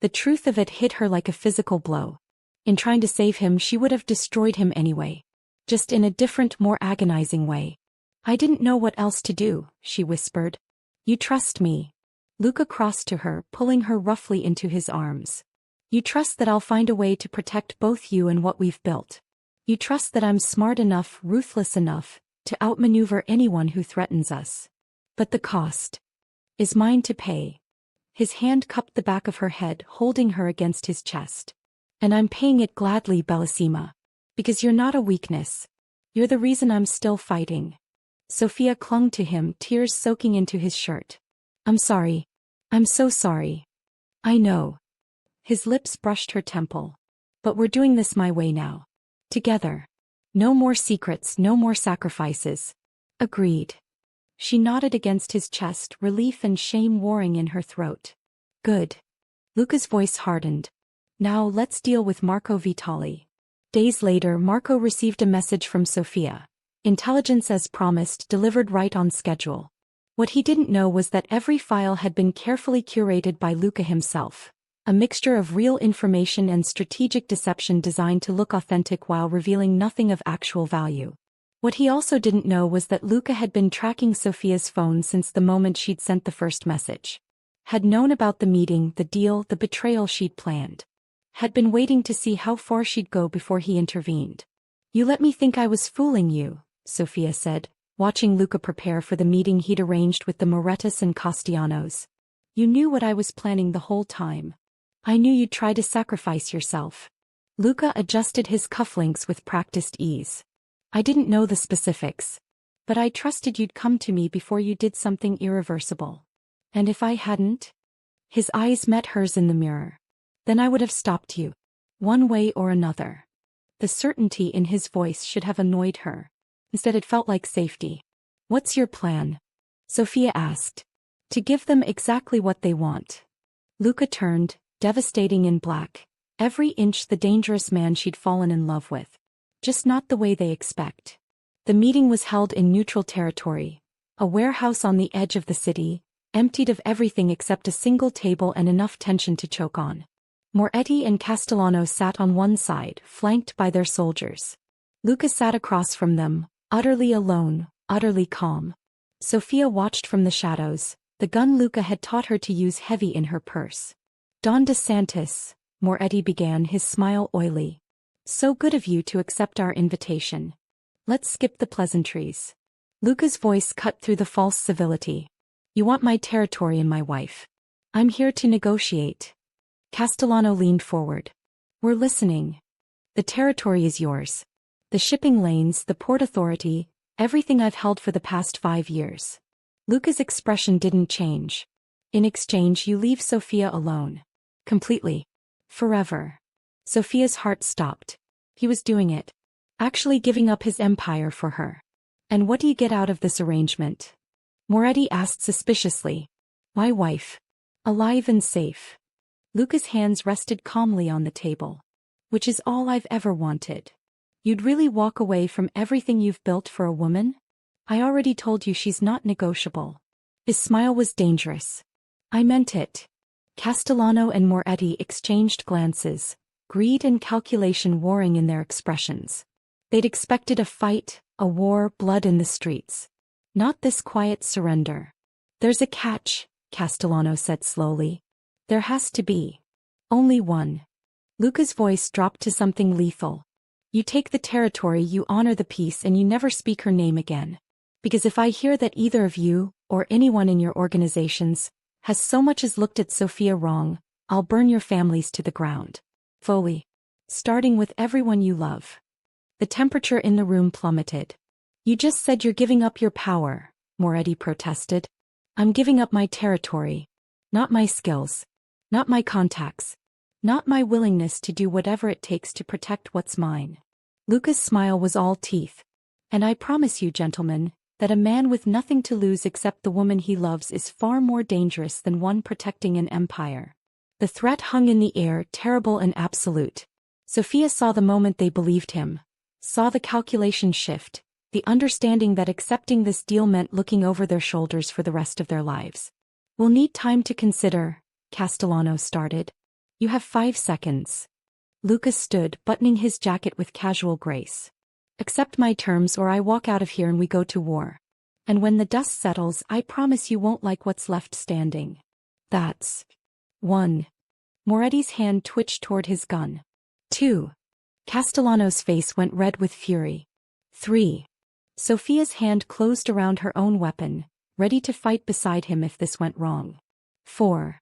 The truth of it hit her like a physical blow. In trying to save him, she would have destroyed him anyway. Just in a different, more agonizing way. I didn't know what else to do, she whispered. You trust me. Luca crossed to her, pulling her roughly into his arms. You trust that I'll find a way to protect both you and what we've built. You trust that I'm smart enough, ruthless enough, to outmaneuver anyone who threatens us. But the cost is mine to pay. His hand cupped the back of her head, holding her against his chest. And I'm paying it gladly, Bellissima. Because you're not a weakness. You're the reason I'm still fighting. Sophia clung to him, tears soaking into his shirt. I'm sorry. I'm so sorry. I know. His lips brushed her temple. But we're doing this my way now. Together. No more secrets, no more sacrifices. Agreed. She nodded against his chest, relief and shame warring in her throat. Good. Luca's voice hardened. Now let's deal with Marco Vitali. Days later, Marco received a message from Sophia. Intelligence as promised, delivered right on schedule. What he didn't know was that every file had been carefully curated by Luca himself. A mixture of real information and strategic deception designed to look authentic while revealing nothing of actual value. What he also didn't know was that Luca had been tracking Sophia's phone since the moment she'd sent the first message. Had known about the meeting, the deal, the betrayal she'd planned. Had been waiting to see how far she'd go before he intervened. You let me think I was fooling you, Sophia said, watching Luca prepare for the meeting he'd arranged with the Morettas and Castellanos. You knew what I was planning the whole time. I knew you'd try to sacrifice yourself. Luca adjusted his cufflinks with practiced ease. I didn't know the specifics. But I trusted you'd come to me before you did something irreversible. And if I hadn't? His eyes met hers in the mirror. Then I would have stopped you. One way or another. The certainty in his voice should have annoyed her. Instead it felt like safety. What's your plan? Sophia asked. To give them exactly what they want. Luca turned, devastating in black. Every inch the dangerous man she'd fallen in love with. Just not the way they expect. The meeting was held in neutral territory. A warehouse on the edge of the city, emptied of everything except a single table and enough tension to choke on. Moretti and Castellano sat on one side, flanked by their soldiers. Luca sat across from them, utterly alone, utterly calm. Sophia watched from the shadows, the gun Luca had taught her to use heavy in her purse. Don DeSantis, Moretti began, his smile oily. So good of you to accept our invitation. Let's skip the pleasantries. Luca's voice cut through the false civility. You want my territory and my wife. I'm here to negotiate. Castellano leaned forward. We're listening. The territory is yours. The shipping lanes, the port authority, everything I've held for the past 5 years. Luca's expression didn't change. In exchange, you leave Sophia alone. Completely. Forever. Sophia's heart stopped. He was doing it. Actually giving up his empire for her. And what do you get out of this arrangement? Moretti asked suspiciously. My wife. Alive and safe. Luca's hands rested calmly on the table. Which is all I've ever wanted. You'd really walk away from everything you've built for a woman? I already told you she's not negotiable. His smile was dangerous. I meant it. Castellano and Moretti exchanged glances, greed and calculation warring in their expressions. They'd expected a fight, a war, blood in the streets. Not this quiet surrender. There's a catch, Castellano said slowly. There has to be. Only one. Luca's voice dropped to something lethal. You take the territory, you honor the peace, and you never speak her name again. Because if I hear that either of you, or anyone in your organizations, has so much as looked at Sophia wrong, I'll burn your families to the ground. Fully. Starting with everyone you love. The temperature in the room plummeted. You just said you're giving up your power, Moretti protested. I'm giving up my territory. Not my skills. Not my contacts. Not my willingness to do whatever it takes to protect what's mine. Luca's smile was all teeth. And I promise you, gentlemen, that a man with nothing to lose except the woman he loves is far more dangerous than one protecting an empire. The threat hung in the air, terrible and absolute. Sophia saw the moment they believed him. Saw the calculation shift, the understanding that accepting this deal meant looking over their shoulders for the rest of their lives. We'll need time to consider, Castellano started. You have 5 seconds. Lucas stood, buttoning his jacket with casual grace. Accept my terms or I walk out of here and we go to war. And when the dust settles, I promise you won't like what's left standing. That's 1. Moretti's hand twitched toward his gun. 2. Castellano's face went red with fury. 3. Sophia's hand closed around her own weapon, ready to fight beside him if this went wrong. 4.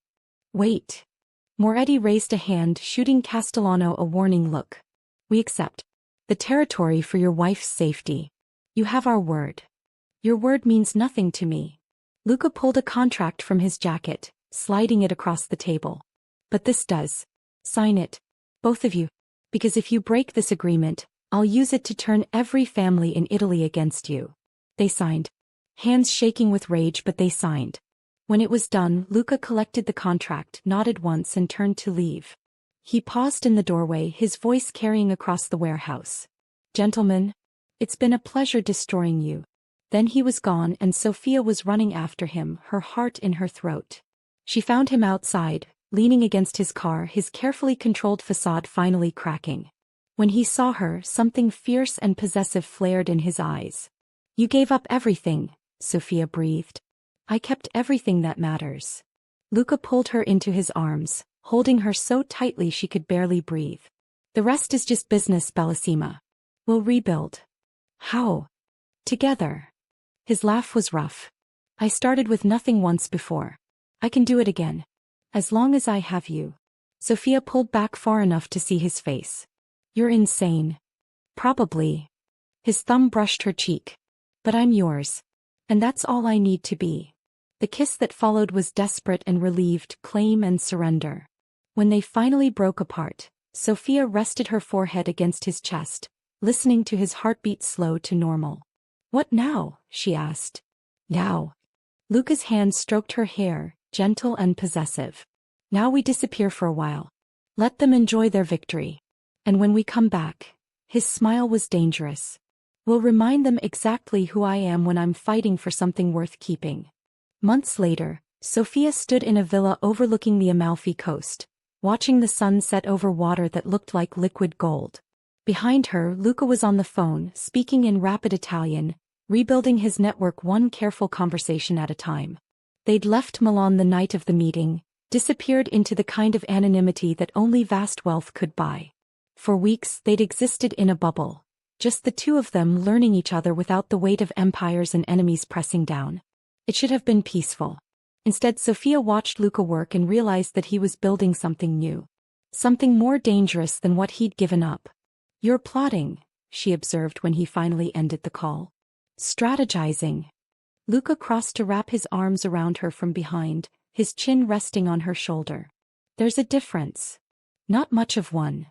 Wait. Moretti raised a hand, shooting Castellano a warning look. We accept the territory for your wife's safety. You have our word. Your word means nothing to me. Luca pulled a contract from his jacket, sliding it across the table. But this does. Sign it. Both of you. Because if you break this agreement, I'll use it to turn every family in Italy against you. They signed. Hands shaking with rage, but they signed. When it was done, Luca collected the contract, nodded once and turned to leave. He paused in the doorway, his voice carrying across the warehouse. Gentlemen, it's been a pleasure destroying you. Then he was gone and Sophia was running after him, her heart in her throat. She found him outside, leaning against his car, his carefully controlled facade finally cracking. When he saw her, something fierce and possessive flared in his eyes. You gave up everything, Sophia breathed. I kept everything that matters. Luca pulled her into his arms, holding her so tightly she could barely breathe. The rest is just business, Bellissima. We'll rebuild. How? Together. His laugh was rough. I started with nothing once before. I can do it again. As long as I have you. Sophia pulled back far enough to see his face. You're insane. Probably. His thumb brushed her cheek. But I'm yours. And that's all I need to be. The kiss that followed was desperate and relieved, claim and surrender. When they finally broke apart, Sophia rested her forehead against his chest, listening to his heartbeat slow to normal. What now? She asked. Now. Luca's hand stroked her hair, gentle and possessive. Now we disappear for a while. Let them enjoy their victory. And when we come back, his smile was dangerous. We'll remind them exactly who I am when I'm fighting for something worth keeping. Months later, Sophia stood in a villa overlooking the Amalfi coast, watching the sun set over water that looked like liquid gold. Behind her, Luca was on the phone, speaking in rapid Italian, rebuilding his network one careful conversation at a time. They'd left Milan the night of the meeting, disappeared into the kind of anonymity that only vast wealth could buy. For weeks, they'd existed in a bubble, just the two of them learning each other without the weight of empires and enemies pressing down. It should have been peaceful. Instead, Sophia watched Luca work and realized that he was building something new. Something more dangerous than what he'd given up. You're plotting, she observed when he finally ended the call. Strategizing. Luca crossed to wrap his arms around her from behind, his chin resting on her shoulder. There's a difference. Not much of one.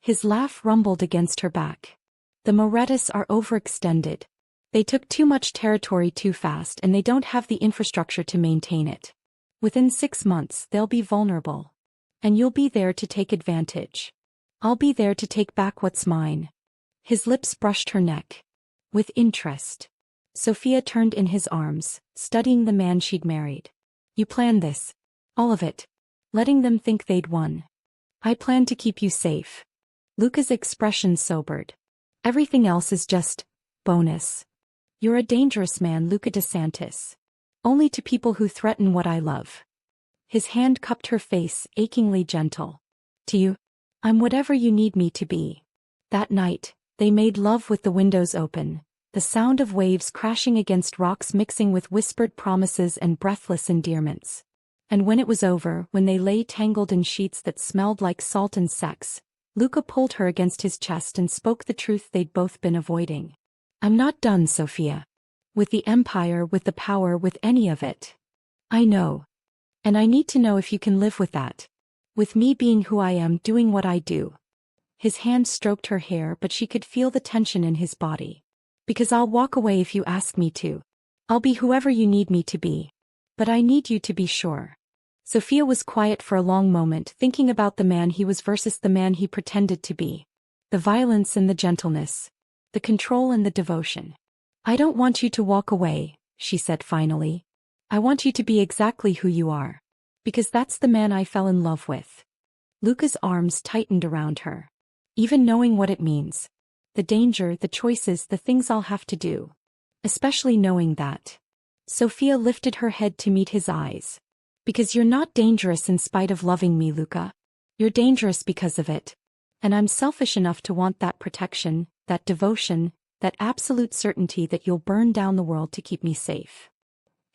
His laugh rumbled against her back. The Morettis are overextended. They took too much territory too fast and they don't have the infrastructure to maintain it. Within 6 months, they'll be vulnerable. And you'll be there to take advantage. I'll be there to take back what's mine. His lips brushed her neck. With interest. Sophia turned in his arms, studying the man she'd married. You planned this. All of it. Letting them think they'd won. I planned to keep you safe. Luca's expression sobered. Everything else is just bonus. You're a dangerous man, Luca DeSantis. Only to people who threaten what I love. His hand cupped her face, achingly gentle. To you, I'm whatever you need me to be. That night, they made love with the windows open, the sound of waves crashing against rocks mixing with whispered promises and breathless endearments. And when it was over, when they lay tangled in sheets that smelled like salt and sex, Luca pulled her against his chest and spoke the truth they'd both been avoiding. I'm not done, Sophia. With the empire, with the power, with any of it. I know. And I need to know if you can live with that. With me being who I am, doing what I do. His hand stroked her hair, but she could feel the tension in his body. Because I'll walk away if you ask me to. I'll be whoever you need me to be. But I need you to be sure. Sophia was quiet for a long moment, thinking about the man he was versus the man he pretended to be. The violence and the gentleness. The control and the devotion. I don't want you to walk away, she said finally. I want you to be exactly who you are. Because that's the man I fell in love with. Luca's arms tightened around her. Even knowing what it means. The danger, the choices, the things I'll have to do. Especially knowing that. Sophia lifted her head to meet his eyes. Because you're not dangerous in spite of loving me, Luca. You're dangerous because of it. And I'm selfish enough to want that protection, that devotion, that absolute certainty that you'll burn down the world to keep me safe.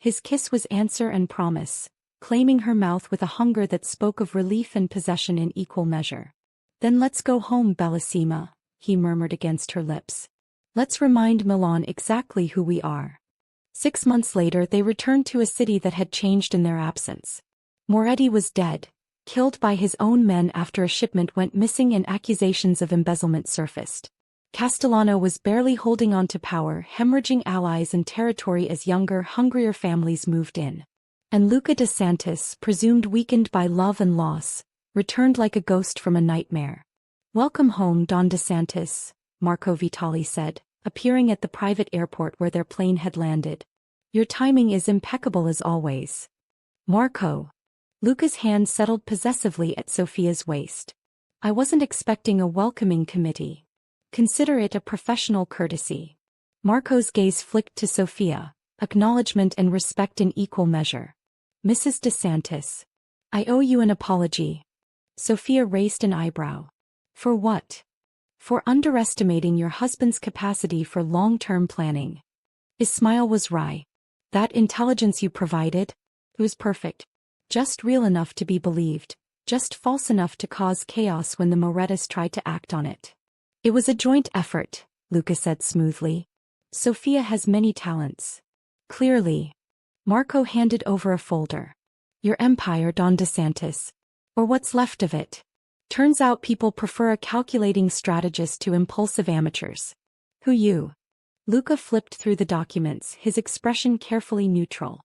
His kiss was answer and promise, claiming her mouth with a hunger that spoke of relief and possession in equal measure. Then let's go home, Bellissima, he murmured against her lips. Let's remind Milan exactly who we are. 6 months later they returned to a city that had changed in their absence. Moretti was dead, killed by his own men after a shipment went missing and accusations of embezzlement surfaced. Castellano was barely holding on to power, hemorrhaging allies and territory as younger, hungrier families moved in. And Luca de Santis, presumed weakened by love and loss, returned like a ghost from a nightmare. "Welcome home, Don de Santis," Marco Vitali said, appearing at the private airport where their plane had landed. "Your timing is impeccable as always." "Marco." Luca's hand settled possessively at Sophia's waist. "I wasn't expecting a welcoming committee. Consider it a professional courtesy." Marco's gaze flicked to Sophia, acknowledgement and respect in equal measure. "Mrs. de Santis. I owe you an apology." Sophia raised an eyebrow. "For what?" "For underestimating your husband's capacity for long-term planning." His smile was wry. "That intelligence you provided? It was perfect. Just real enough to be believed, just false enough to cause chaos when the Morettas tried to act on it." "It was a joint effort," Luca said smoothly. "Sophia has many talents." "Clearly." Marco handed over a folder. "Your empire, Don de Santis. Or what's left of it. Turns out people prefer a calculating strategist to impulsive amateurs." "Who you?" Luca flipped through the documents, his expression carefully neutral.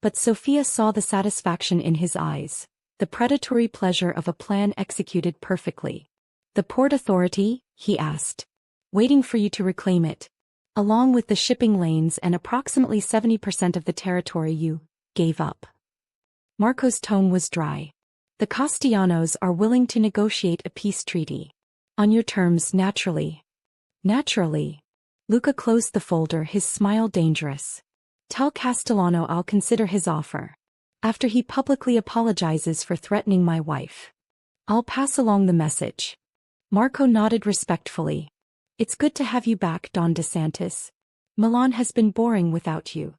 But Sophia saw the satisfaction in his eyes, the predatory pleasure of a plan executed perfectly. "The Port Authority?" he asked. "Waiting for you to reclaim it. Along with the shipping lanes and approximately 70% of the territory you gave up." Marco's tone was dry. "The Castellanos are willing to negotiate a peace treaty. On your terms, naturally." "Naturally." Luca closed the folder, his smile dangerous. "Tell Castellano I'll consider his offer. After he publicly apologizes for threatening my wife. I'll pass along the message." Marco nodded respectfully. "It's good to have you back, Don de Santis. Milan has been boring without you."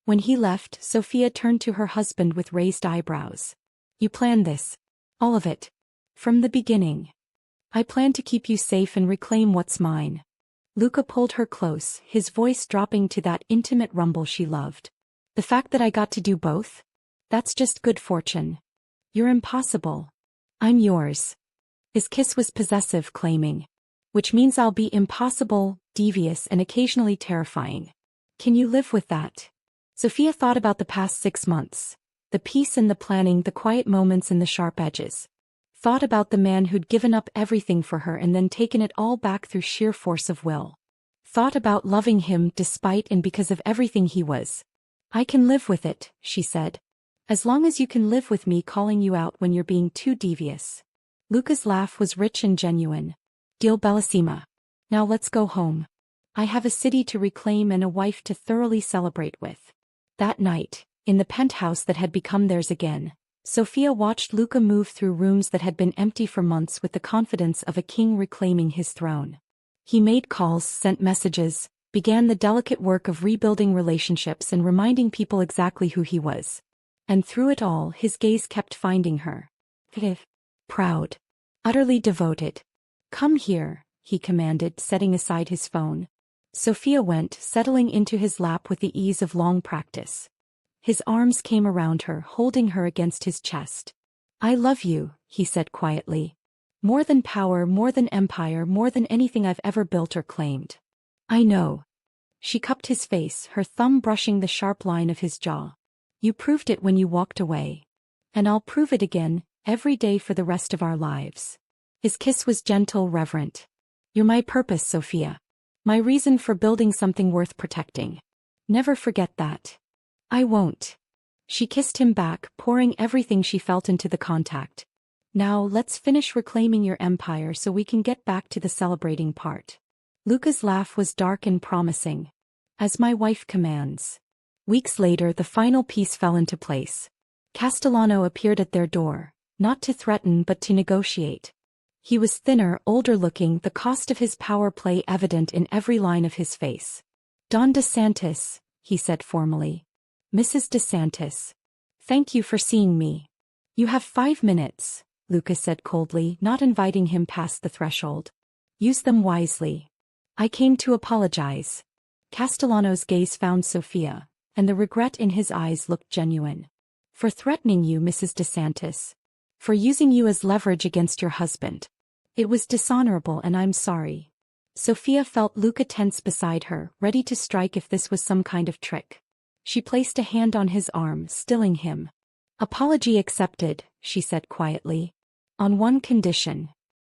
When he left, Sophia turned to her husband with raised eyebrows. "You planned this? All of it? From the beginning?" "I plan to keep you safe and reclaim what's mine." Luca pulled her close, his voice dropping to that intimate rumble she loved. "The fact that I got to do both? That's just good fortune. You're impossible. I'm yours." His kiss was possessive, claiming. "Which means I'll be impossible, devious and occasionally terrifying. Can you live with that?" Sophia thought about the past 6 months. The peace and the planning, the quiet moments and the sharp edges. Thought about the man who'd given up everything for her and then taken it all back through sheer force of will. Thought about loving him despite and because of everything he was. "I can live with it," she said. "As long as you can live with me calling you out when you're being too devious." Luca's laugh was rich and genuine. "Deal, Bellissima. Now let's go home. I have a city to reclaim and a wife to thoroughly celebrate with." That night, in the penthouse that had become theirs again, Sophia watched Luca move through rooms that had been empty for months with the confidence of a king reclaiming his throne. He made calls, sent messages, began the delicate work of rebuilding relationships and reminding people exactly who he was. And through it all, his gaze kept finding her. Proud. Utterly devoted. "Come here," he commanded, setting aside his phone. Sophia went, settling into his lap with the ease of long practice. His arms came around her, holding her against his chest. "I love you," he said quietly. "More than power, more than empire, more than anything I've ever built or claimed." "I know." She cupped his face, her thumb brushing the sharp line of his jaw. "You proved it when you walked away. And I'll prove it again, every day for the rest of our lives." His kiss was gentle, reverent. "You're my purpose, Sophia. My reason for building something worth protecting. Never forget that." "I won't." She kissed him back, pouring everything she felt into the contact. Now let's finish reclaiming your empire so we can get back to the celebrating part. Luca's laugh was dark and promising. As my wife commands. Weeks later, the final piece fell into place. Castellano appeared at their door, not to threaten but to negotiate. He was thinner, older-looking, the cost of his power play evident in every line of his face. Don DeSantis, he said formally. Mrs. DeSantis. Thank you for seeing me. You have 5 minutes, Luca said coldly, not inviting him past the threshold. Use them wisely. I came to apologize. Castellano's gaze found Sofia, and the regret in his eyes looked genuine. For threatening you, Mrs. DeSantis. For using you as leverage against your husband. It was dishonorable and I'm sorry. Sofia felt Luca tense beside her, ready to strike if this was some kind of trick. She placed a hand on his arm, stilling him. Apology accepted, she said quietly. On one condition.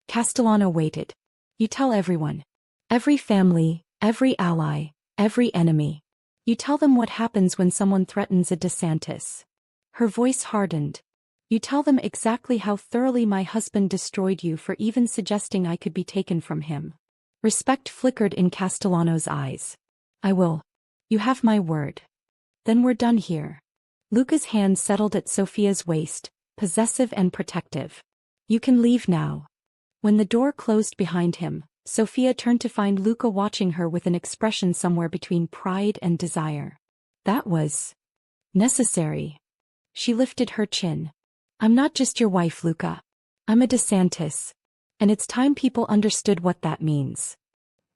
Castellano waited. You tell everyone. Every family, every ally, every enemy. You tell them what happens when someone threatens a DeSantis. Her voice hardened. You tell them exactly how thoroughly my husband destroyed you for even suggesting I could be taken from him. Respect flickered in Castellano's eyes. I will. You have my word. Then we're done here. Luca's hand settled at Sofia's waist, possessive and protective. You can leave now. When the door closed behind him, Sofia turned to find Luca watching her with an expression somewhere between pride and desire. That was necessary. She lifted her chin. I'm not just your wife, Luca. I'm a DeSantis. And it's time people understood what that means.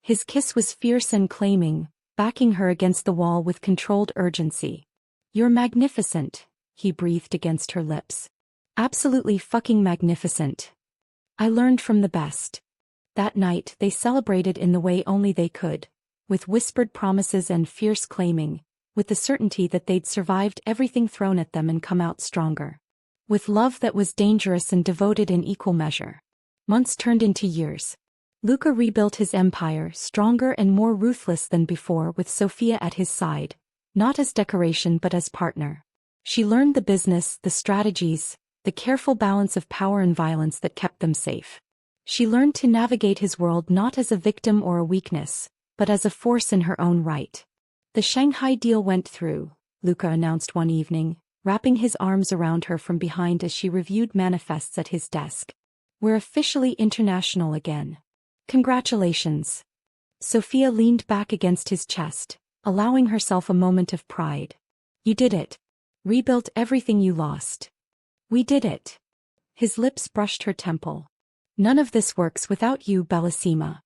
His kiss was fierce and claiming, backing her against the wall with controlled urgency. You're magnificent, he breathed against her lips. Absolutely fucking magnificent. I learned from the best. That night they celebrated in the way only they could, with whispered promises and fierce claiming, with the certainty that they'd survived everything thrown at them and come out stronger. With love that was dangerous and devoted in equal measure. Months turned into years. Luca rebuilt his empire, stronger and more ruthless than before, with Sofia at his side, not as decoration but as partner. She learned the business, the strategies, the careful balance of power and violence that kept them safe. She learned to navigate his world not as a victim or a weakness, but as a force in her own right. The Shanghai deal went through, Luca announced one evening, wrapping his arms around her from behind as she reviewed manifests at his desk. We're officially international again. Congratulations. Sofia leaned back against his chest, allowing herself a moment of pride. You did it. Rebuilt everything you lost. We did it. His lips brushed her temple. None of this works without you, Bellissima.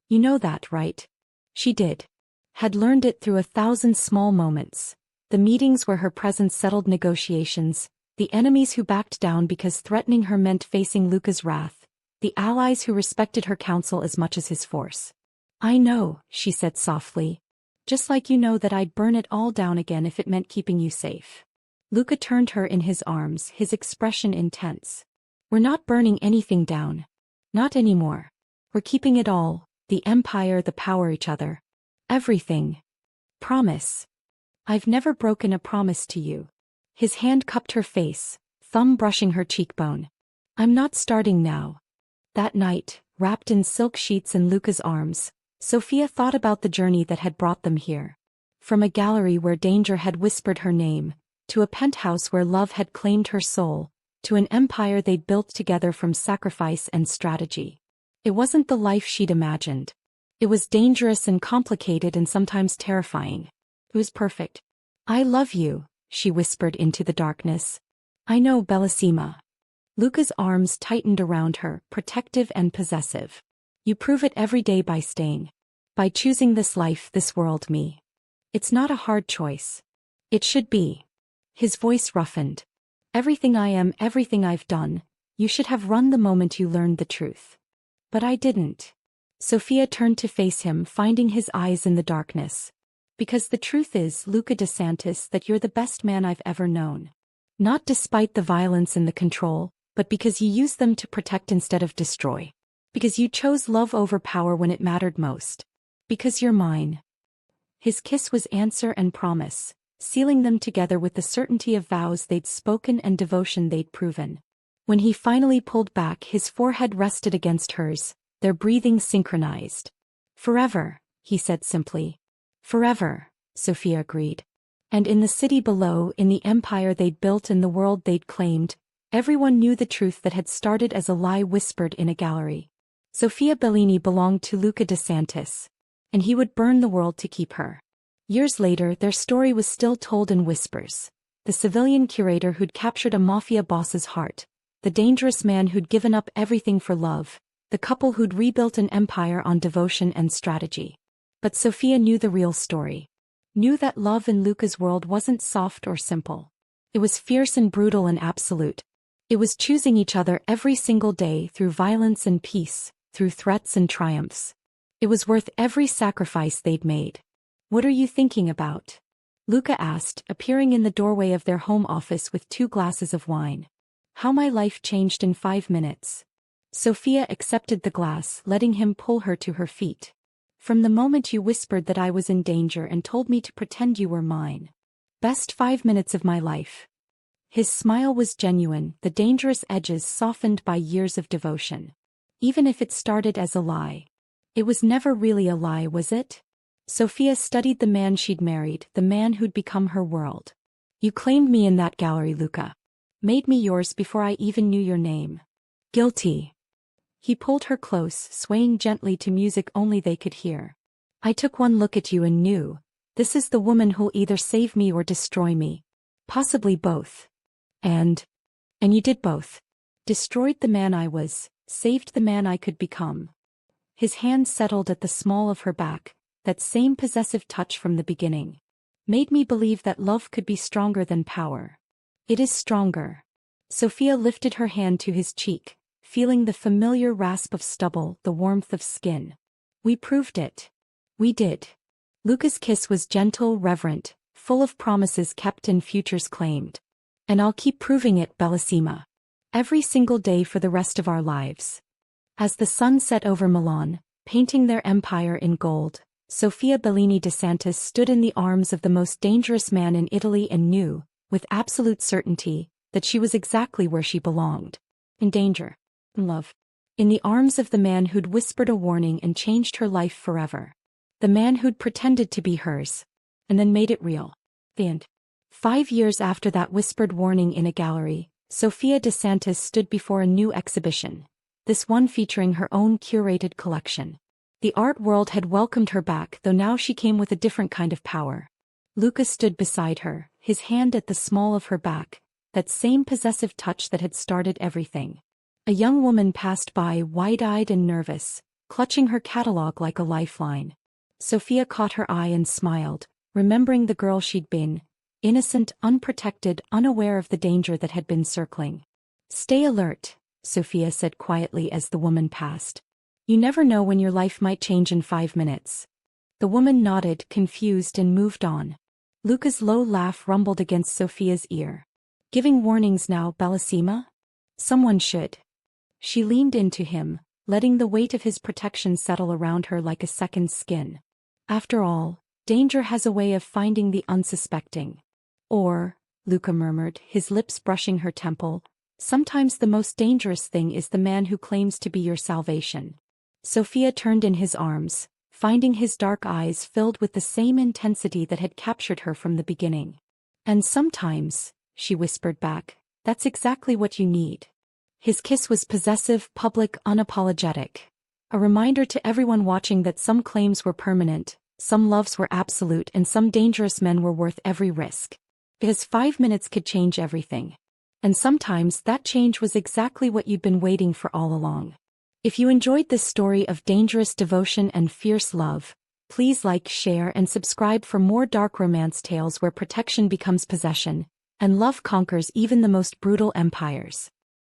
You know that, right? She did. Had learned it through 1,000 small moments. The meetings where her presence settled negotiations, the enemies who backed down because threatening her meant facing Luca's wrath, the allies who respected her counsel as much as his force. I know, she said softly. Just like you know that I'd burn it all down again if it meant keeping you safe. Luca turned her in his arms, his expression intense. We're not burning anything down. Not anymore. We're keeping it all, the empire, the power, each other. Everything. Promise. I've never broken a promise to you. His hand cupped her face, thumb brushing her cheekbone. I'm not starting now. That night, wrapped in silk sheets in Luca's arms, Sofia thought about the journey that had brought them here. From a gallery where danger had whispered her name, to a penthouse where love had claimed her soul, to an empire they'd built together from sacrifice and strategy. It wasn't the life she'd imagined. It was dangerous and complicated and sometimes terrifying. It was perfect. I love you, she whispered into the darkness. I know, Bellissima. Luca's arms tightened around her, protective and possessive. You prove it every day by staying. By choosing this life, this world, me. It's not a hard choice. It should be. His voice roughened. Everything I am, everything I've done, you should have run the moment you learned the truth. But I didn't. Sofia turned to face him, finding his eyes in the darkness. Because the truth is, Luca DeSantis, that you're the best man I've ever known. Not despite the violence and the control, but because you used them to protect instead of destroy. Because you chose love over power when it mattered most. Because you're mine. His kiss was answer and promise, sealing them together with the certainty of vows they'd spoken and devotion they'd proven. When he finally pulled back, his forehead rested against hers, their breathing synchronized. "Forever," he said simply. "Forever," Sophia agreed. And in the city below, in the empire they'd built and the world they'd claimed, everyone knew the truth that had started as a lie whispered in a gallery. Sophia Bellini belonged to Luca de Santis, and he would burn the world to keep her. Years later, their story was still told in whispers. The civilian curator who'd captured a mafia boss's heart, the dangerous man who'd given up everything for love, the couple who'd rebuilt an empire on devotion and strategy. But Sophia knew the real story. Knew that love in Luca's world wasn't soft or simple. It was fierce and brutal and absolute. It was choosing each other every single day through violence and peace, through threats and triumphs. It was worth every sacrifice they'd made. "What are you thinking about?" Luca asked, appearing in the doorway of their home office with 2 glasses of wine. "How my life changed in 5 minutes." Sophia accepted the glass, letting him pull her to her feet. "From the moment you whispered that I was in danger and told me to pretend you were mine. Best 5 minutes of my life." His smile was genuine, the dangerous edges softened by years of devotion. Even if it started as a lie. It was never really a lie, was it? Sophia studied the man she'd married, the man who'd become her world. "You claimed me in that gallery, Luca. Made me yours before I even knew your name." "Guilty." He pulled her close, swaying gently to music only they could hear. "I took one look at you and knew, this is the woman who'll either save me or destroy me. Possibly both. And you did both. Destroyed the man I was, saved the man I could become." His hand settled at the small of her back, that same possessive touch from the beginning. "Made me believe that love could be stronger than power. It is stronger." Sophia lifted her hand to his cheek, feeling the familiar rasp of stubble, the warmth of skin. "We proved it. We did." Luca's kiss was gentle, reverent, full of promises kept and futures claimed. "And I'll keep proving it, Bellissima. Every single day for the rest of our lives." As the sun set over Milan, painting their empire in gold, Sophia Bellini de Santis stood in the arms of the most dangerous man in Italy and knew, with absolute certainty, that she was exactly where she belonged. In danger. In love. In the arms of the man who'd whispered a warning and changed her life forever. The man who'd pretended to be hers. And then made it real. The end. 5 years after that whispered warning in a gallery, Sophia de Santis stood before a new exhibition. This one featuring her own curated collection. The art world had welcomed her back, though now she came with a different kind of power. Luca stood beside her, his hand at the small of her back, that same possessive touch that had started everything. A young woman passed by, wide-eyed and nervous, clutching her catalog like a lifeline. Sophia caught her eye and smiled, remembering the girl she'd been, innocent, unprotected, unaware of the danger that had been circling. "Stay alert," Sophia said quietly as the woman passed. "You never know when your life might change in 5 minutes." The woman nodded, confused, and moved on. Luca's low laugh rumbled against Sophia's ear. "Giving warnings now, Bellissima? Someone should." She leaned into him, letting the weight of his protection settle around her like a second skin. "After all, danger has a way of finding the unsuspecting." "Or," Luca murmured, his lips brushing her temple, "sometimes the most dangerous thing is the man who claims to be your salvation." Sophia turned in his arms, finding his dark eyes filled with the same intensity that had captured her from the beginning. "And sometimes," she whispered back, "that's exactly what you need." His kiss was possessive, public, unapologetic. A reminder to everyone watching that some claims were permanent, some loves were absolute, and some dangerous men were worth every risk. Because 5 minutes could change everything. And sometimes that change was exactly what you'd been waiting for all along. If you enjoyed this story of dangerous devotion and fierce love, please like, share, and subscribe for more dark romance tales where protection becomes possession, and love conquers even the most brutal empires.